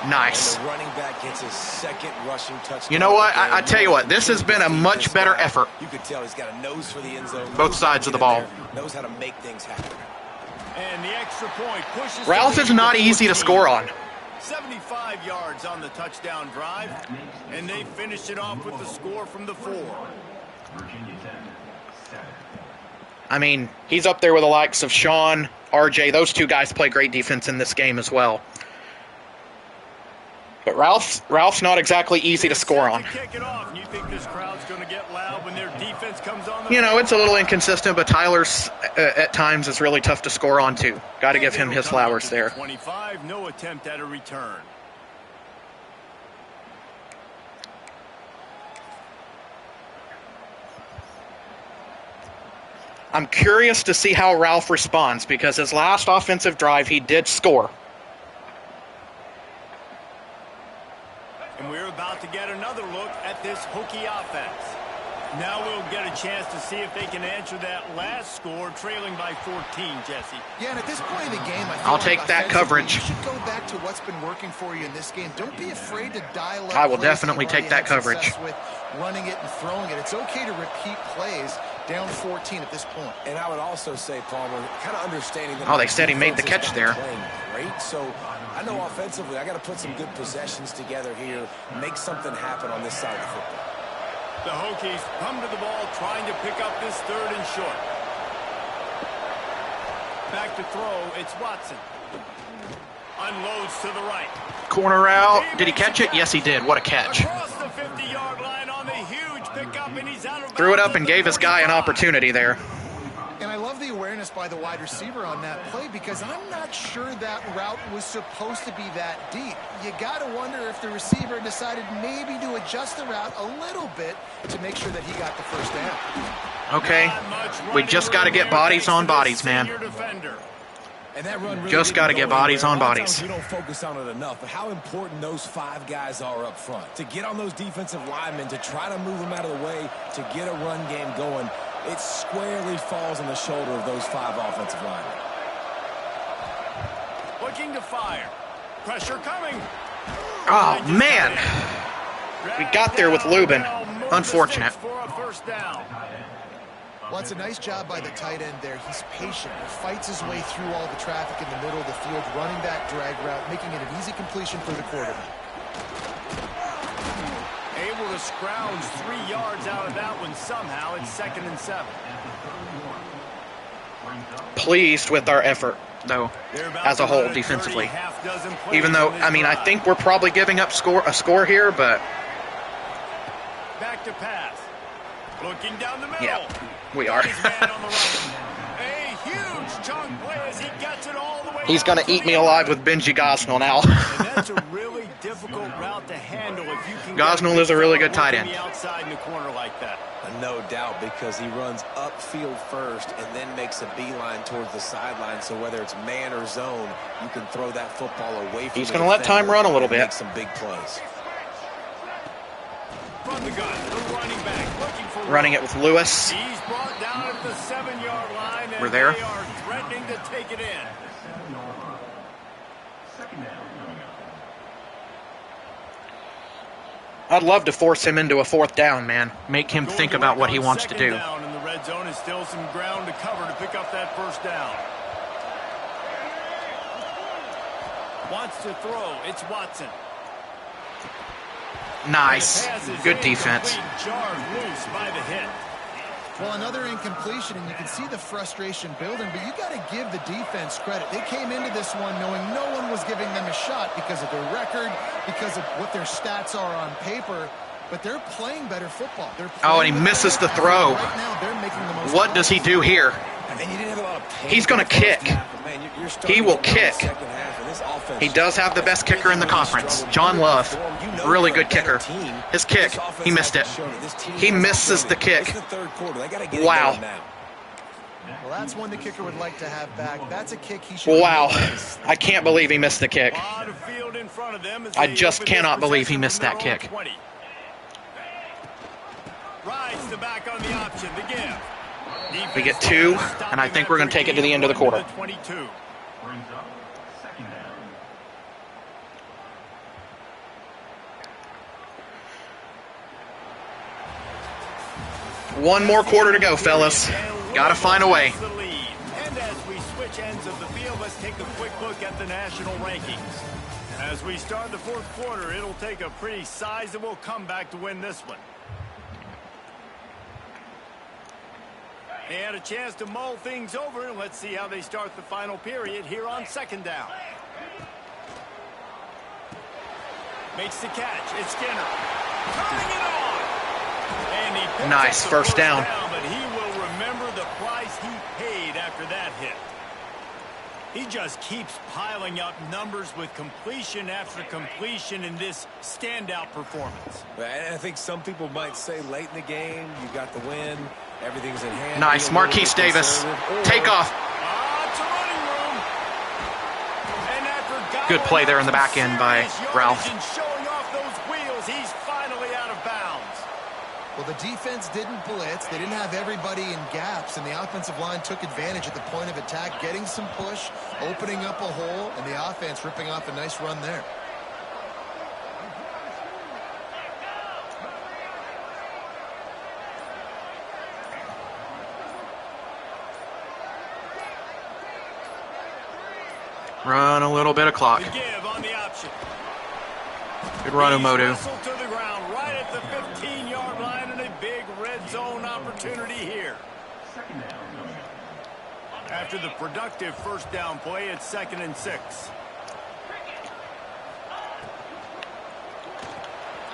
Nice. The running back gets his 2nd rushing touchdown. You know what? I tell you what, this has been a much better effort. You could tell he's got a nose for the end zone. Both sides of the ball. Knows how to make things happen. And the extra point pushes Ralph the is lead not easy to 14. score on. 75 yards on the touchdown drive, and they finish it off with the score from the 4. I mean, he's up there with the likes of Sean, RJ. Those 2 guys play great defense in this game as well. But Ralph's not exactly easy to score on. Kick it off, and you think this crowd's going to get loud when their defense comes on the You know, it's a little inconsistent, but Tyler's at times is really tough to score on too. Got to give him his flowers there. 25, no attempt at a return. I'm curious to see how Ralph responds because his last offensive drive he did score. And we're about to get another look at this Hokie offense. Now we'll get a chance to see if they can answer that last score, trailing by 14, Jesse. Yeah, and at this point in the game, I feel I'll like take that offensively, coverage. You should go back to what's been working for you in this game. Don't be afraid to dial up. I will plays definitely you've take already that had coverage. success with running it and throwing it. It's okay to repeat plays down 14 at this point. And I would also say, Palmer, kind of understanding that. Oh, they said he made the defense catch has been there. playing great, so I know offensively I got to put some good possessions together here, make something happen on this side of the football. The Hokies come to the ball trying to pick up this 3rd and short. Back to throw, it's Watson. Unloads to the right. Corner out. Did he catch it? Yes, he did. What a catch. Across the 50-yard line on the huge pickup, and he's out of Threw it bounds up and at the gave his guy an 35. opportunity there. And I love the awareness by the wide receiver on that play because I'm not sure that route was supposed to be that deep. You got to wonder if the receiver decided maybe to adjust the route a little bit to make sure that he got the first down. Okay. We just got to get bodies on bodies, man. And that run really Just didn't gotta go get bodies anywhere. on A lot of bodies. times we don't focus on it enough, but how important those 5 guys are up front. To get on those defensive linemen, to try to move them out of the way, to get a run game going, it squarely falls on the shoulder of those 5 offensive linemen. Looking to fire. Pressure coming. Oh, man. We got there with Lubin. Unfortunate. For a first down. Well, it's a nice job by the tight end there. He's patient. He fights his way through all the traffic in the middle of the field, running that drag route, making it an easy completion for the quarterback. Able to scrounge 3 yards out of that one somehow. It's 2nd and 7. Pleased with our effort, though, as a whole, defensively. Even though, I mean, I think we're probably giving up a score here, but Back to pass. Looking down the middle. yeah, we are. His man on the right. A huge chunk play as he gets it all the way. He's going to eat me alive with Benji Gosnell now. And that's a really difficult route to handle if you can. Gosnell is a really good tight end. The outside in the corner like that. No doubt, because he runs upfield first and then makes a beeline towards the sideline. So whether it's man or zone, you can throw that football away from. He's going to let time run a little bit. Make some big plays. From the gun, the running back looking for Running it with Lewis. He's brought down at the 7-yard line. And We're there. They are threatening to take it in. I'd love to force him into a 4th down, man. Make him think about what he wants to do. Down in the red zone is still some ground to cover to pick up that first down. Wants to throw. It's Watson. Nice. Good defense. Jarred loose by the hit. Well, another incompletion, and you can see the frustration building, but you got to give the defense credit. They came into this one knowing no one was giving them a shot because of their record, because of what their stats are on paper, but they're playing better football. Oh, and he misses the throw. Right now, they're making the most. What does he do here? And you didn't have a lot of pace. He's going to kick. He will kick. He does have the best kicker in the conference, John Love. Really good kicker. His kick, he missed it. He misses the kick. Wow. Well, that's one the kicker would like to have back. That's a kick he should. Wow. I can't believe he missed the kick. Lot of field in front of them as I they just open this cannot believe he possession missed from that their own kick. 20. Rides the back on the option. The give. We get 2, and I think we're going to take it to the end of the quarter. 22. One more quarter to go, fellas. Got to find a way. And as we switch ends of the field, let's take a quick look at the national rankings. As we start the fourth quarter, it'll take a pretty sizable comeback to win this one. They had a chance to mull things over, and let's see how they start the final period here on second down. Makes the catch. It's Skinner. Turning it on. And he picks Nice, up the first down. But he will remember the price he paid after that hit. He just keeps piling up numbers with completion after completion in this standout performance. And I think some people might say late in the game, you got the win, everything's in hand. Nice. Marquise Davis. Take off. It's a running room. And after Good play there in the back end by Ralph. And showing off those wheels, he's finally out of bounds. Well, the defense didn't blitz. They didn't have everybody in gaps, and the offensive line took advantage at the point of attack, getting some push, opening up a hole, and the offense ripping off a nice run there. Run a little bit of clock. The give on the option. Good run, Umodu. Wrestled to the ground right at the 15-yard line, and a big red zone opportunity here. After the productive first down play, it's 2nd and 6.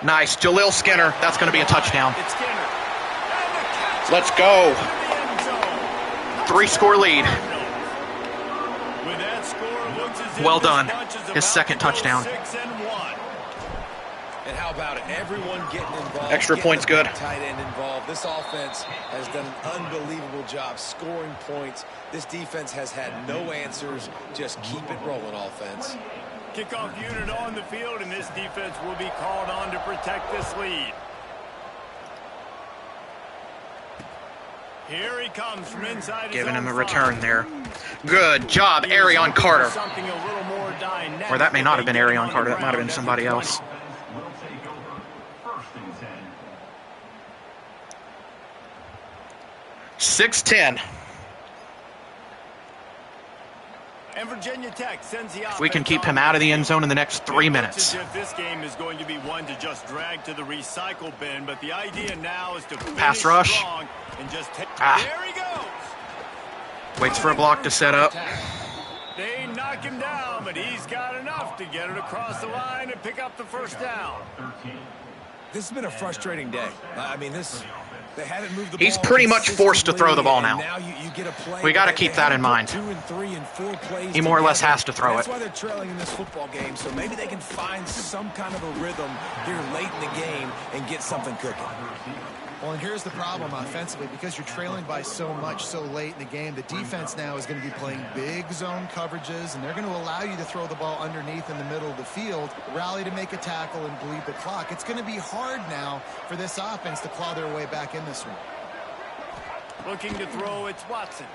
Nice. Jaleel Skinner. That's going to be a touchdown. It's Skinner. And the catch. Let's go. To the end zone. 3-score lead. With that score, looks as if Well this done. bunch is His about second to go touchdown. 6-1. And how about it? Everyone getting involved. Extra getting points the good. Tight end involved. This offense has done an unbelievable job scoring points. This defense has had no answers. Just keep it rolling, offense. Kickoff unit on the field, and this defense will be called on to protect this lead. Here he comes from inside his Giving him own a return 5. there. Good job, Arion Carter. Something a little more dynamic. Or that may not have been They get Arion on Carter. the That might have been ground somebody at the else. 20. First and 10. And Virginia Tech sends the If we can keep him out of the end zone in the next 3 minutes. As if this game is going to be one to just drag to the recycle bin, but the idea now is to Pass finish rush. strong and just take. Ah. There he goes. Waits for a block to set up. They knock him down, but he's got enough to get it across the line and pick up the first down. This has been a frustrating day. I mean, they haven't moved the He's ball pretty much forced to throw the ball now. and now you get a play. We gotta They keep that in haven't put mind. 2 and 3 and 4 plays He more or less together. has to throw That's it. why they're trailing in this football game, so maybe they can find some kind of a rhythm here late in the game and get something cooking. Well, and here's the problem offensively. Because you're trailing by so much so late in the game, the defense now is going to be playing big zone coverages, and they're going to allow you to throw the ball underneath in the middle of the field, rally to make a tackle, and bleed the clock. It's going to be hard now for this offense to claw their way back in this one. Looking to throw, it's Watson.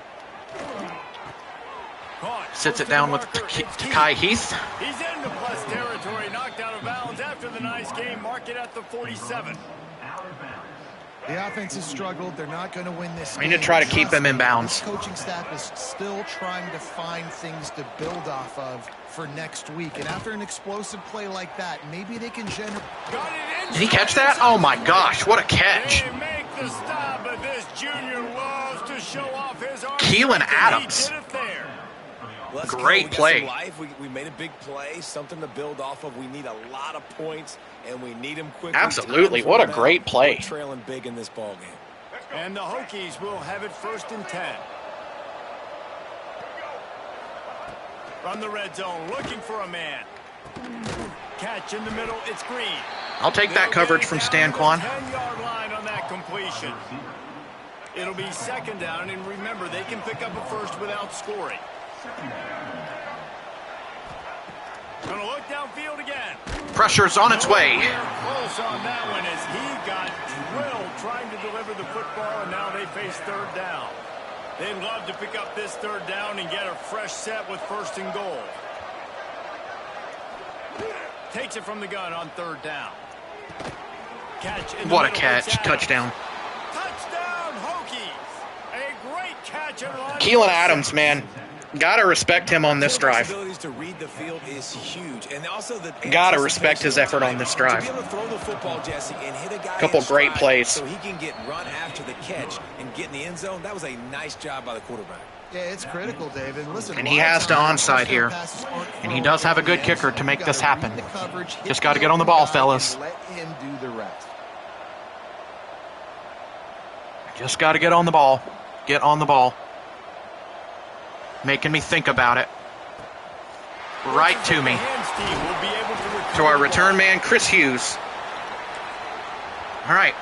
Caught. Sits it down with Takai Heath. He's into plus territory, knocked out of bounds after the nice game. Mark it at the 47. The offense has struggled. They're not going to win this game. We need to try to keep them in bounds. This coaching staff is still trying to find things to build off of for next week. And after an explosive play like that, maybe they can generate. Did he catch that? Oh my gosh, what a catch. They make the stop, but this junior loves to show off his arm. Keelan He Adams. did it there. Let's go. Great We got play. some life. We made a big play, something to build off of. We need a lot of points, and we need them quickly. Absolutely. What a great play. We're trailing big in this ball game. And the Hokies will have it 1st and 10. From the red zone, looking for a man. Catch in the middle, it's Green. I'll take that coverage from Stan Kwan. 10-yard line on that completion. It'll be second down, and remember, they can pick up a first without scoring. Gonna look downfield again. Pressure's on its way. Close on that one as he got drilled trying to deliver the football, and now they face third down. They'd love to pick up this third down and get a fresh set with first and goal. Takes it from the gun on third down. Catch in the What a middle. catch. Touchdown. Touchdown, Hokies. A great catch. Keelan Adams, man. Gotta respect him on this drive. To read the field is huge, and also the Gotta respect his effort on this drive. To be able to throw the football, Jesse, and hit a guy Couple in great stride plays. so he can get run after the catch and get in the end zone. That was a nice job by the quarterback. Yeah, it's critical, David. Listen, And he has to onside here. And he does have a good kicker to make this happen. Just got to get on the ball, fellas. Let him do the rest. Just got to get on the ball. Get on the ball. Making me think about it. Right to me. To our return man, Chris Hughes. All right.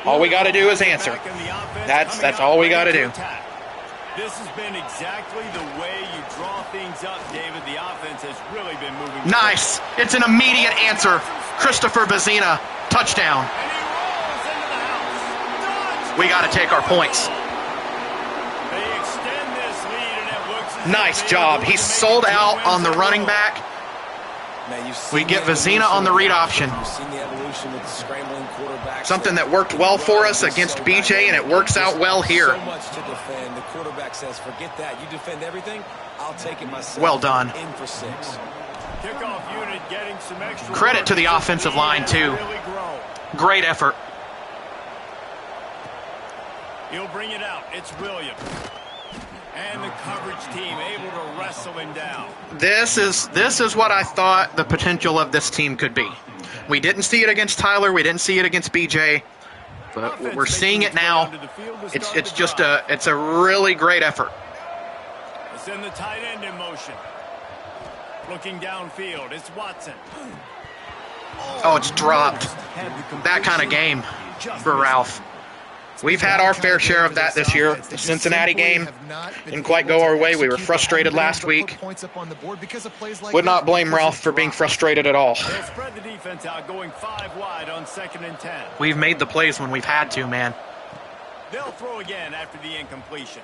All we got to do is answer. That's all we got to do. This has been exactly the way you draw things up, David. The offense has really been moving. Nice. It's an immediate answer. Christopher Bazina, touchdown. And he rolls into the house. We got to take our points. They extend this lead, and it looks as Nice if job. they He's make sold it out on the wins running the back. Man, We get Vizina on the read option. You've seen the evolution with the scrambling quarterbacks. Something that worked well for us against BJ, and it works out well here. So much to defend. The quarterback says, forget that. You defend everything, I'll take it myself. Well done. In for 6. Kickoff unit getting some extra Credit work. to the offensive line, too. Really grown. Great effort. He'll bring it out. It's Williams. And the coverage team able to wrestle him down. This is what I thought the potential of this team could be. We didn't see it against Tyler. We didn't see it against BJ. But we're seeing it now. It's a really great effort. It's in the tight end in motion. Looking downfield. It's Watson. Oh, it's dropped. That kind of game for Ralph. We've had our fair share of that this year. The Cincinnati game didn't quite go our way. We were frustrated last week. Would not blame Ralph for being frustrated at all. They'll spread the defense out, going 5 wide on 2nd and 10. We've made the plays when we've had to, man. They'll throw again after the incompletion.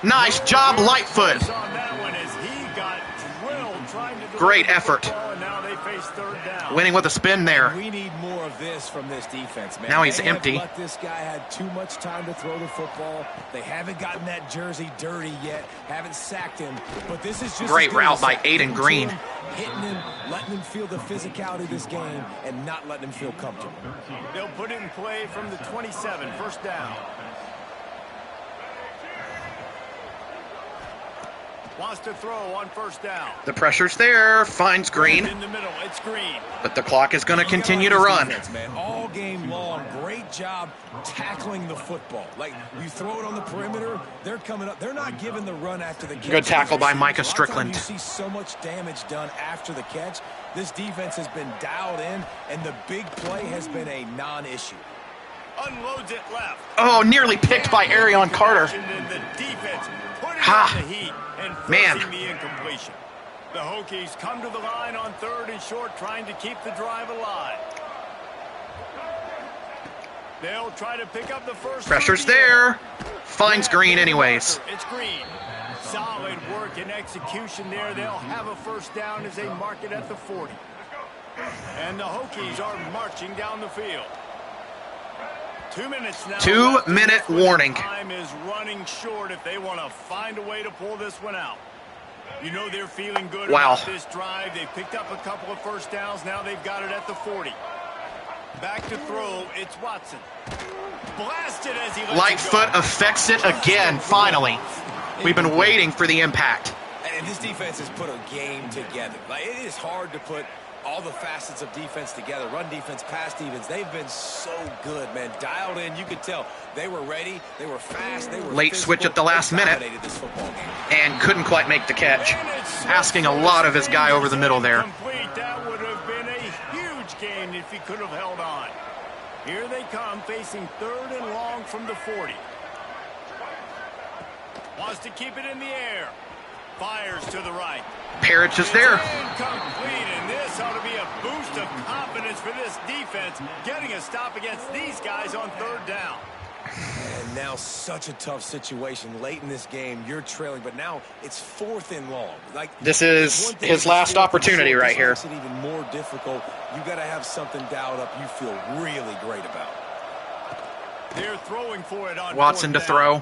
Nice job, Lightfoot. On that one as he got drilled trying to Great deliver the effort. football, and now they face third down. Winning with a spin there. We need more of this from this defense, man. Now he's They have empty. let this guy had too much time to throw the football. They haven't gotten that jersey dirty yet. Haven't sacked him. But this is just Great as good route as by that. Aiden Getting to Green. him, hitting him, letting him feel the physicality of this game, and not letting him feel comfortable. They'll put it in play from the 27, first down. Wants to throw on first down. The pressure's there. Finds Green. In the middle, it's Green. But the clock is going to continue to This run. defense, man, all game long, great job tackling the football. Like, you throw it on the perimeter, they're coming up. They're not giving the run after the catch. Good tackle by Micah A lot of times Strickland. You see so much damage done after the catch. This defense has been dialed in, and the big play has been a non-issue. Unloads it left. Oh, nearly picked by Arion Carter. And the defense putting Ha. on the heat and Man. forcing the incompletion. The Hokies come to the line on 3rd and short, trying to keep the drive alive. They'll try to pick up the first. Pressure's there. Finds Green anyways. It's Green. Solid work and execution there. They'll have a first down as they mark it at the 40. And the Hokies are marching down the field. 2 minutes now. 2-minute warning. Time is running short if they want to find a way to pull this one out. You know they're feeling good Wow. about this drive. They've picked up a couple of first downs. Now they've got it at the 40. Back to throw. It's Watson. Blasted as he lets Lightfoot it go. affects it again, finally. We've been waiting for the impact. And this defense has put a game together. Like, it is hard to put all the facets of defense together. Run defense, pass defense. They've been so good, man. Dialed in. You could tell they were ready. They were fast. They were Late physical. switch at the last They minute. dominated this football game. And couldn't quite make the catch. Asking a lot of his guy over the middle there. Complete much gain if he could have held on. Here they come, facing 3rd and long from the 40. Wants to keep it in the air. Fires to the right. Parrish is there. Incomplete, and this ought to be a boost of confidence for this defense, getting a stop against these guys on 3rd down. And now such a tough situation. Late in this game, you're trailing, but now it's 4th and long. Like, this is his last opportunity right here. Makes it even more difficult. You got to have something dialed up you feel really great about. They're throwing for it on Watson to throw.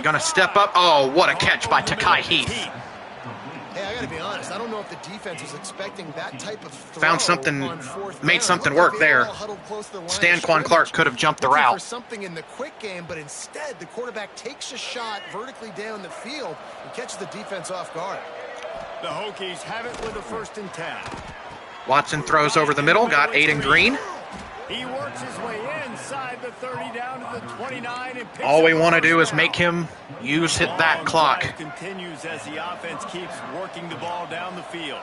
Gonna step up. Oh, what a catch by Takai Heath. Hey, I gotta be honest. I don't know if the defense was expecting that type of throw. Found something, made something work there. Stanquan Clark could have jumped the route. For something in the quick game, but instead the quarterback takes a shot vertically down the field and catches the defense off guard. The Hokies have it with a 1st and 10. Watson throws over the middle, got Aiden Green. He works his way inside the 30 down to the 29. And all we want to do is make him hit that clock. Continues as the offense keeps working the ball down the field.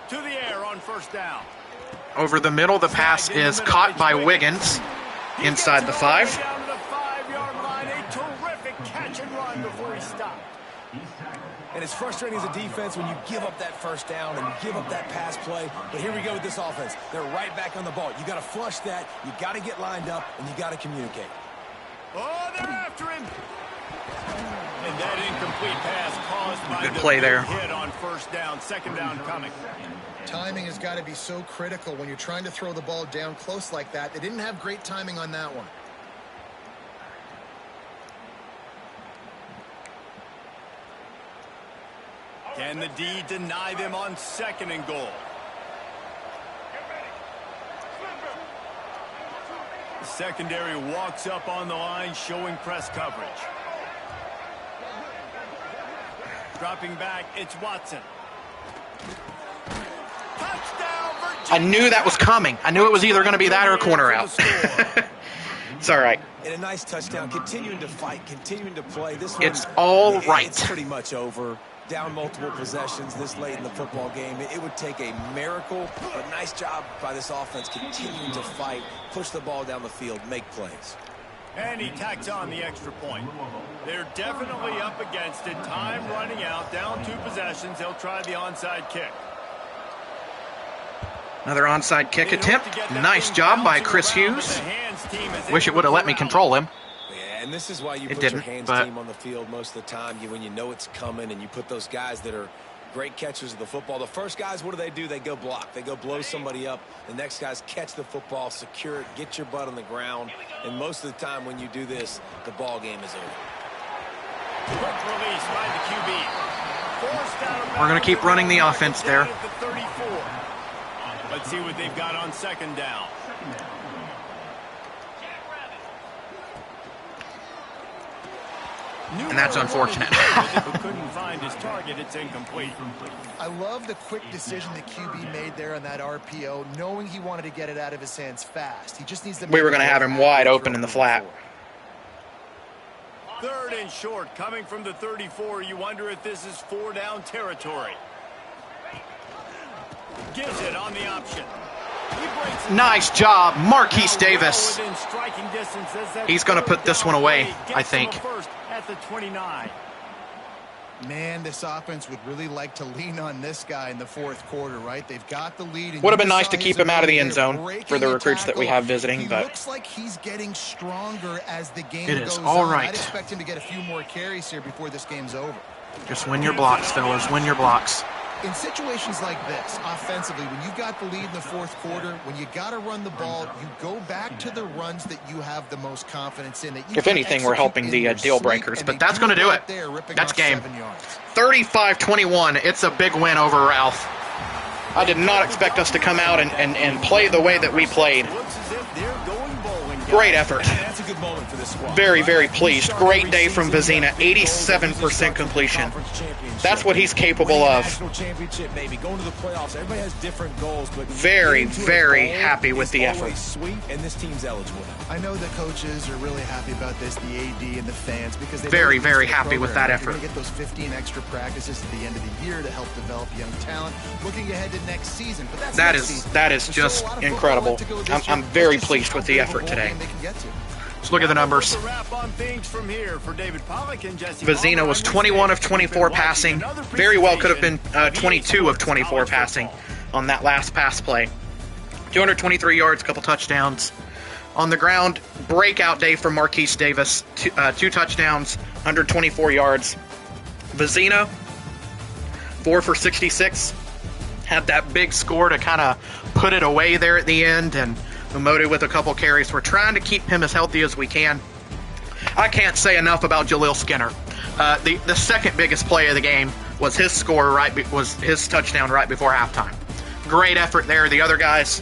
To the air on 1st down. Over the middle, the pass is caught by Wiggins inside the 5. Down to the 5-yard line. A terrific catch and run before he stopped. And it's frustrating as a defense when you give up that 1st down and you give up that pass play. But here we go with this offense. They're right back on the ball. You got to flush that. You got to get lined up, and you got to communicate. Oh, they're after him. And that incomplete pass caused by good play there. Hit on 1st down, 2nd down coming. Timing has got to be so critical when you're trying to throw the ball down close like that. They didn't have great timing on that one. Can the D deny them on 2nd and goal? The secondary walks up on the line, showing press coverage. Dropping back, it's Watson. Touchdown, Virginia! I knew that was coming. I knew it was either going to be that or a corner out. It's all right. And a nice touchdown, continuing to fight, continuing to play. It's all right. It's pretty much over. Down multiple possessions this late in the football game. It would take a miracle, but nice job by this offense continuing to fight, push the ball down the field, make plays. And he tacks on the extra point. They're definitely up against it. Time running out, down 2 possessions. They'll try the onside kick. Another onside kick attempt. Nice job by Chris Hughes. Wish it would have let me control him. And this is why you put your hands team on the field most of the time. When you know it's coming and you put those guys that are great catchers of the football. The first guys, what do? They go block. They go blow somebody up. The next guys catch the football, secure it, get your butt on the ground. And most of the time when you do this, the ball game is over. Quick release by the QB. We're going to keep running the offense there. Let's see what they've got on 2nd down. And that's unfortunate. Couldn't find his target. It's incomplete. I love the quick decision the QB made there on that RPO, knowing he wanted to get it out of his hands fast. He just needs to. We were going to have him wide open in the flat. 3rd and short, coming from the 34. You wonder if this is 4-down territory. Gives it on the option. Nice job, Marquise Davis. He's going to put this one away, I think. At the 29. Man, this offense would really like to lean on this guy in the 4th quarter, right? They've got the lead. Would have been nice to keep him out of the end zone for the recruits that we have visiting, but looks like he's getting stronger as the game goes on. I'd expect him to get a few more carries here before this game's over. Just win your blocks, fellas. Win your blocks. In situations like this, offensively, when you've got the lead in the 4th quarter, when you got to run the ball, you go back to the runs that you have the most confidence in. If anything, we're helping the deal breakers, but that's going to do it. That's game. 35-21. It's a big win over Ralph. I did not expect us to come out and play the way that we played. Great effort. good moment for this squad. Very, very pleased. Great day from Vezina. 87% completion. That's what he's capable of. National championship, maybe going to the playoffs. Everybody has different goals, but Very, very happy with the effort. Sweet, and this team's eligible now. I know the coaches are really happy about this, the AD and the fans, because they very, very happy with that effort. They're going to get those 15 extra practices at the end of the year to help develop young talent. Looking ahead to next season, but that is just incredible. I'm very pleased with the effort today. Let's look at the numbers. Vezina was 21 of 24 passing. Very well could have been 22 of 24 passing on that last pass play. 223 yards, couple touchdowns. On the ground, breakout day from Marquise Davis. Two touchdowns, 124 yards. Vezina, 4 for 66. Had that big score to kind of put it away there at the end, and Umodu with a couple carries. We're trying to keep him as healthy as we can. I can't say enough about Jaleel Skinner. The second biggest play of the game was his score was his touchdown right before halftime. Great effort there. The other guys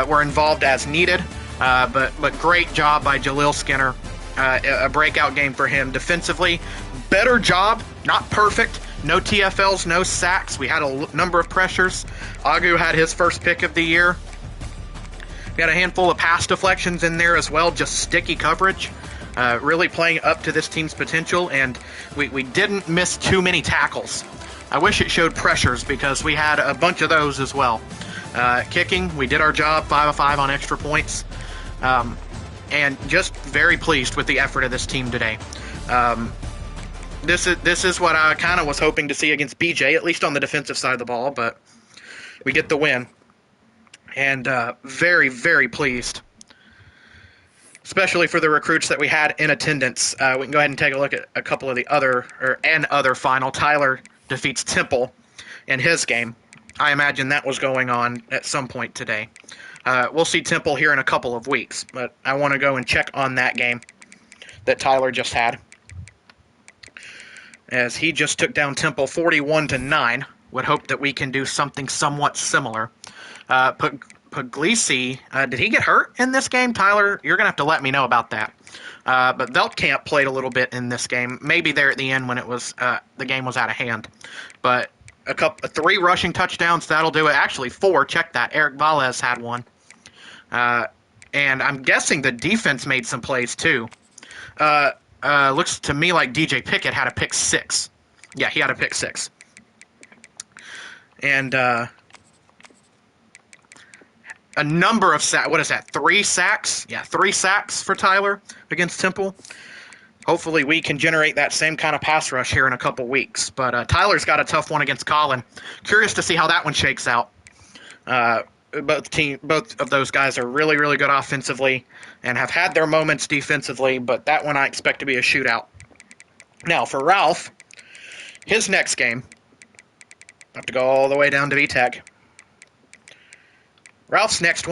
were involved as needed, but great job by Jaleel Skinner. A breakout game for him defensively. Better job, not perfect. No TFLs, no sacks. We had a number of pressures. Agu had his first pick of the year. We had a handful of pass deflections in there as well, just sticky coverage. Really playing up to this team's potential, and we didn't miss too many tackles. I wish it showed pressures because we had a bunch of those as well. Kicking, we did our job, 5 of 5 on extra points. And just very pleased with the effort of this team today. This is what I kind of was hoping to see against BJ, at least on the defensive side of the ball, but we get the win. And very, very pleased, especially for the recruits that we had in attendance. We can go ahead and take a look at a couple of the other final. Tyler defeats Temple in his game. I imagine that was going on at some point today. We'll see Temple here in a couple of weeks, but I want to go and check on that game that Tyler just had, as he just took down Temple 41-9. Would hope that we can do something somewhat similar. Puglisi, did he get hurt in this game? Tyler, you're going to have to let me know about that. But Veldkamp played a little bit in this game, maybe there at the end when it was the game was out of hand. But 3 rushing touchdowns, that'll do it. Actually, 4, check that. Eric Valles had one. And I'm guessing the defense made some plays too. Looks to me like DJ Pickett had a pick 6. Yeah, he had a pick 6. And a number of sacks. What is that, 3 sacks? Yeah, 3 sacks for Tyler against Temple. Hopefully we can generate that same kind of pass rush here in a couple weeks. But Tyler's got a tough one against Colin. Curious to see how that one shakes out. Both of those guys are really, really good offensively and have had their moments defensively, but that one I expect to be a shootout. Now, for Ralph, his next game, I have to go all the way down to VTech. Ralph's next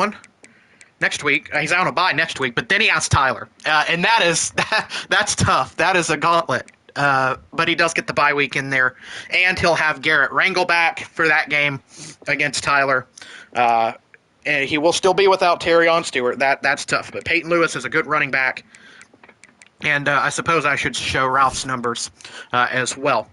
week, he's out on a bye next week, but then he has Tyler. And that's tough. That is a gauntlet. But he does get the bye week in there, and he'll have Garrett Rangel back for that game against Tyler. And he will still be without Terrion Stewart. That's tough. But Peyton Lewis is a good running back. And I suppose I should show Ralph's numbers as well.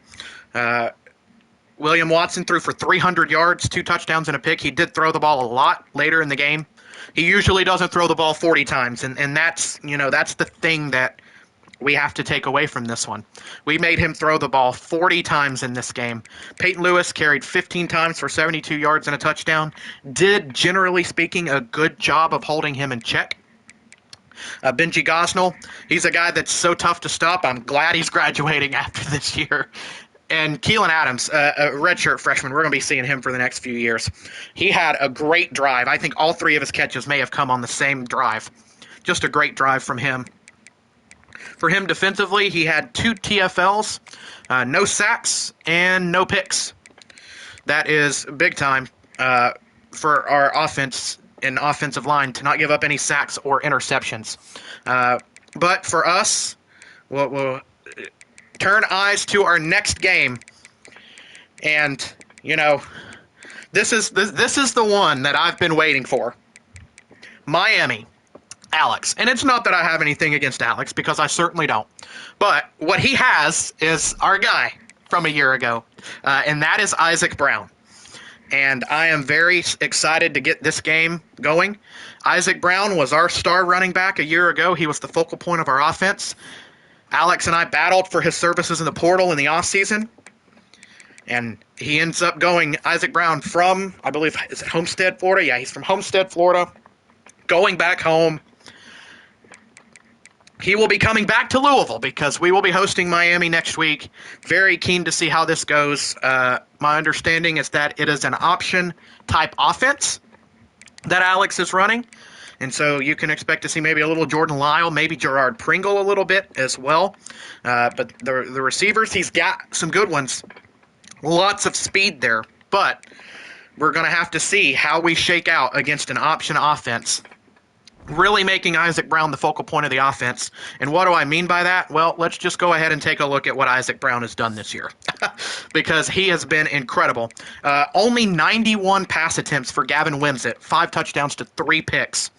William Watson threw for 300 yards, 2 touchdowns and a pick. He did throw the ball a lot later in the game. He usually doesn't throw the ball 40 times, and that's the thing that we have to take away from this one. We made him throw the ball 40 times in this game. Peyton Lewis carried 15 times for 72 yards and a touchdown. Did, generally speaking, a good job of holding him in check. Benji Gosnell, he's a guy that's so tough to stop. I'm glad he's graduating after this year. And Keelan Adams, a redshirt freshman, we're going to be seeing him for the next few years. He had a great drive. I think all 3 of his catches may have come on the same drive. Just a great drive from him. For him defensively, he had 2 TFLs, no sacks, and no picks. That is big time for our offense and offensive line to not give up any sacks or interceptions. But for us, we'll turn eyes to our next game. And, this is the one that I've been waiting for. Miami. Alex. And it's not that I have anything against Alex, because I certainly don't. But what he has is our guy from a year ago, and that is Isaac Brown. And I am very excited to get this game going. Isaac Brown was our star running back a year ago. He was the focal point of our offense. Alex and I battled for his services in the portal in the offseason. And he ends up going, Isaac Brown, from, I believe, is it Homestead, Florida? Yeah, he's from Homestead, Florida, going back home. He will be coming back to Louisville because we will be hosting Miami next week. Very keen to see how this goes. My understanding is that it is an option-type offense that Alex is running. And so you can expect to see maybe a little Jordan Lyle, maybe Gerard Pringle a little bit as well. But the receivers, he's got some good ones. Lots of speed there. But we're going to have to see how we shake out against an option offense, really making Isaac Brown the focal point of the offense. And what do I mean by that? Well, let's just go ahead and take a look at what Isaac Brown has done this year, because he has been incredible. Only 91 pass attempts for Gavin Wimsatt, 5 touchdowns to 3 picks.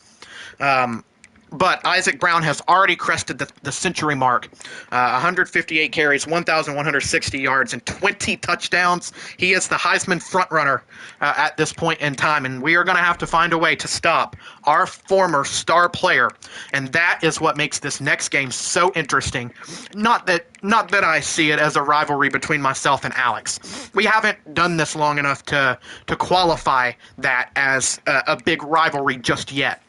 But Isaac Brown has already crested the century mark. 158 carries, 1,160 yards, and 20 touchdowns. He is the Heisman frontrunner at this point in time, and we are going to have to find a way to stop our former star player. And that is what makes this next game so interesting. Not that I see it as a rivalry between myself and Alex. We haven't done this long enough to qualify that as a big rivalry just yet.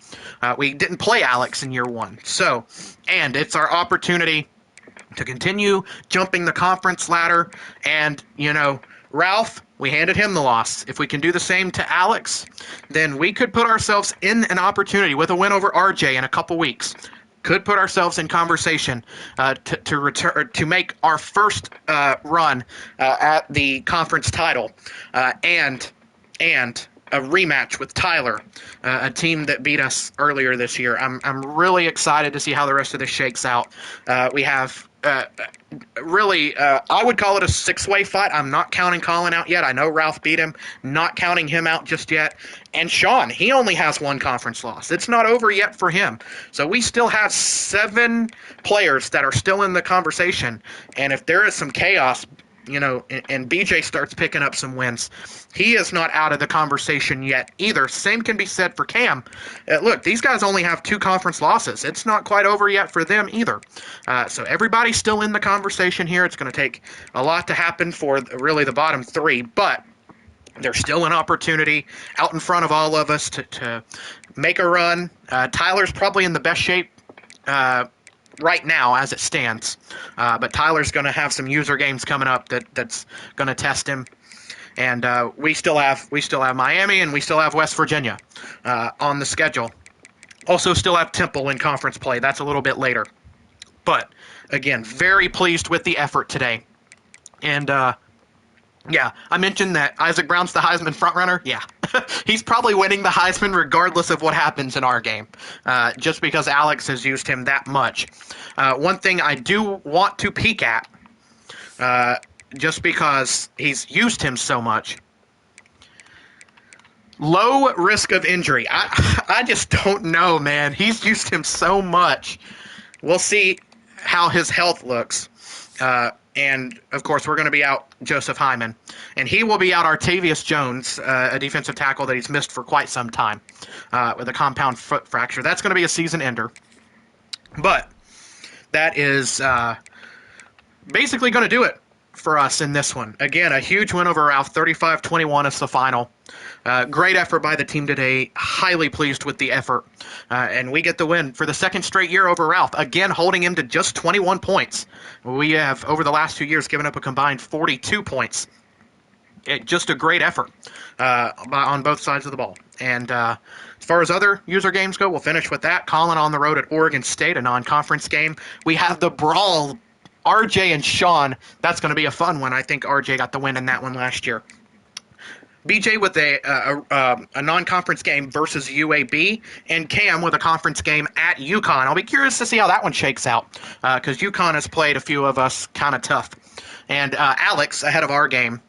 We didn't play Alex in year 1. So, and it's our opportunity to continue jumping the conference ladder. And, Ralph, we handed him the loss. If we can do the same to Alex, then we could put ourselves in an opportunity with a win over RJ in a couple weeks. Could put ourselves in conversation to return to make our first run at the conference title, and a rematch with Tyler, a team that beat us earlier this year. I'm really excited to see how the rest of this shakes out. We have really, I would call it a 6-way fight. I'm not counting Colin out yet. I know Ralph beat him. Not counting him out just yet. And Sean, he only has 1 conference loss. It's not over yet for him. So we still have 7 players that are still in the conversation. And if there is some chaos, and BJ starts picking up some wins, he is not out of the conversation yet either. Same can be said for Cam. Look, these guys only have 2 conference losses. It's not quite over yet for them either. So everybody's still in the conversation here. It's going to take a lot to happen for really the bottom 3, but there's still an opportunity out in front of all of us to make a run. Tyler's probably in the best shape right now as it stands, but Tyler's going to have some user games coming up that's going to test him, and we still have Miami and we still have West Virginia on the schedule. Also, still have Temple in conference play. That's a little bit later, but again, very pleased with the effort today. And yeah, I mentioned that Isaac Brown's the Heisman frontrunner. Yeah, he's probably winning the Heisman regardless of what happens in our game, just because Alex has used him that much. One thing I do want to peek at, just because he's used him so much, low risk of injury. I just don't know, man. He's used him so much. We'll see how his health looks. And, of course, we're going to be out Joseph Hyman. And he will be out Artavius Jones, a defensive tackle that he's missed for quite some time with a compound foot fracture. That's going to be a season ender. But that is basically going to do it for us in this one. Again, a huge win over Ralph, 35-21 is the final. Great effort by the team today. Highly pleased with the effort. And we get the win for the second straight year over Ralph. Again, holding him to just 21 points. We have, over the last 2 years, given up a combined 42 points. Just a great effort on both sides of the ball. And as far as other user games go, we'll finish with that. Colin on the road at Oregon State, a non-conference game. We have the brawl, RJ and Sean. That's going to be a fun one. I think RJ got the win in that one last year. BJ with a non-conference game versus UAB, and Cam with a conference game at UConn. I'll be curious to see how that one shakes out, because UConn has played a few of us kind of tough. And Alex, ahead of our game,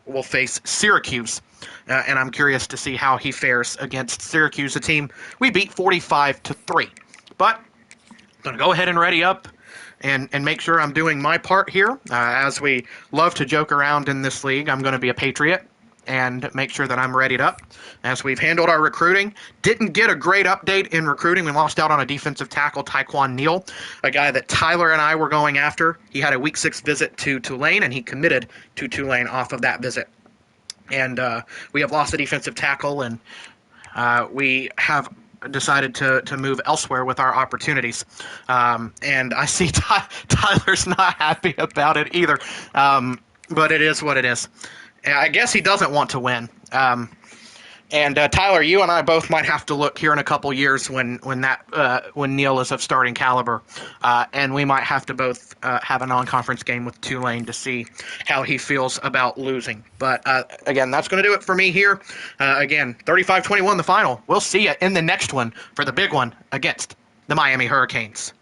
will face Syracuse, and I'm curious to see how he fares against Syracuse, a team we beat 45-3. But I'm going to go ahead and ready up and make sure I'm doing my part here. As we love to joke around in this league, I'm going to be a Patriot and make sure that I'm readied up. As we've handled our recruiting, didn't get a great update in recruiting. We lost out on a defensive tackle, Tyquan Neal, a guy that Tyler and I were going after. He had a Week 6 visit to Tulane, and he committed to Tulane off of that visit. And we have lost a defensive tackle, and we have decided to move elsewhere with our opportunities. And I see Tyler's not happy about it either. But it is what it is. I guess he doesn't want to win. And Tyler, you and I both might have to look here in a couple years when Neal is of starting caliber, and we might have to both have a non-conference game with Tulane to see how he feels about losing. But again, that's going to do it for me here. Again, 35-21 the final. We'll see you in the next one for the big one against the Miami Hurricanes.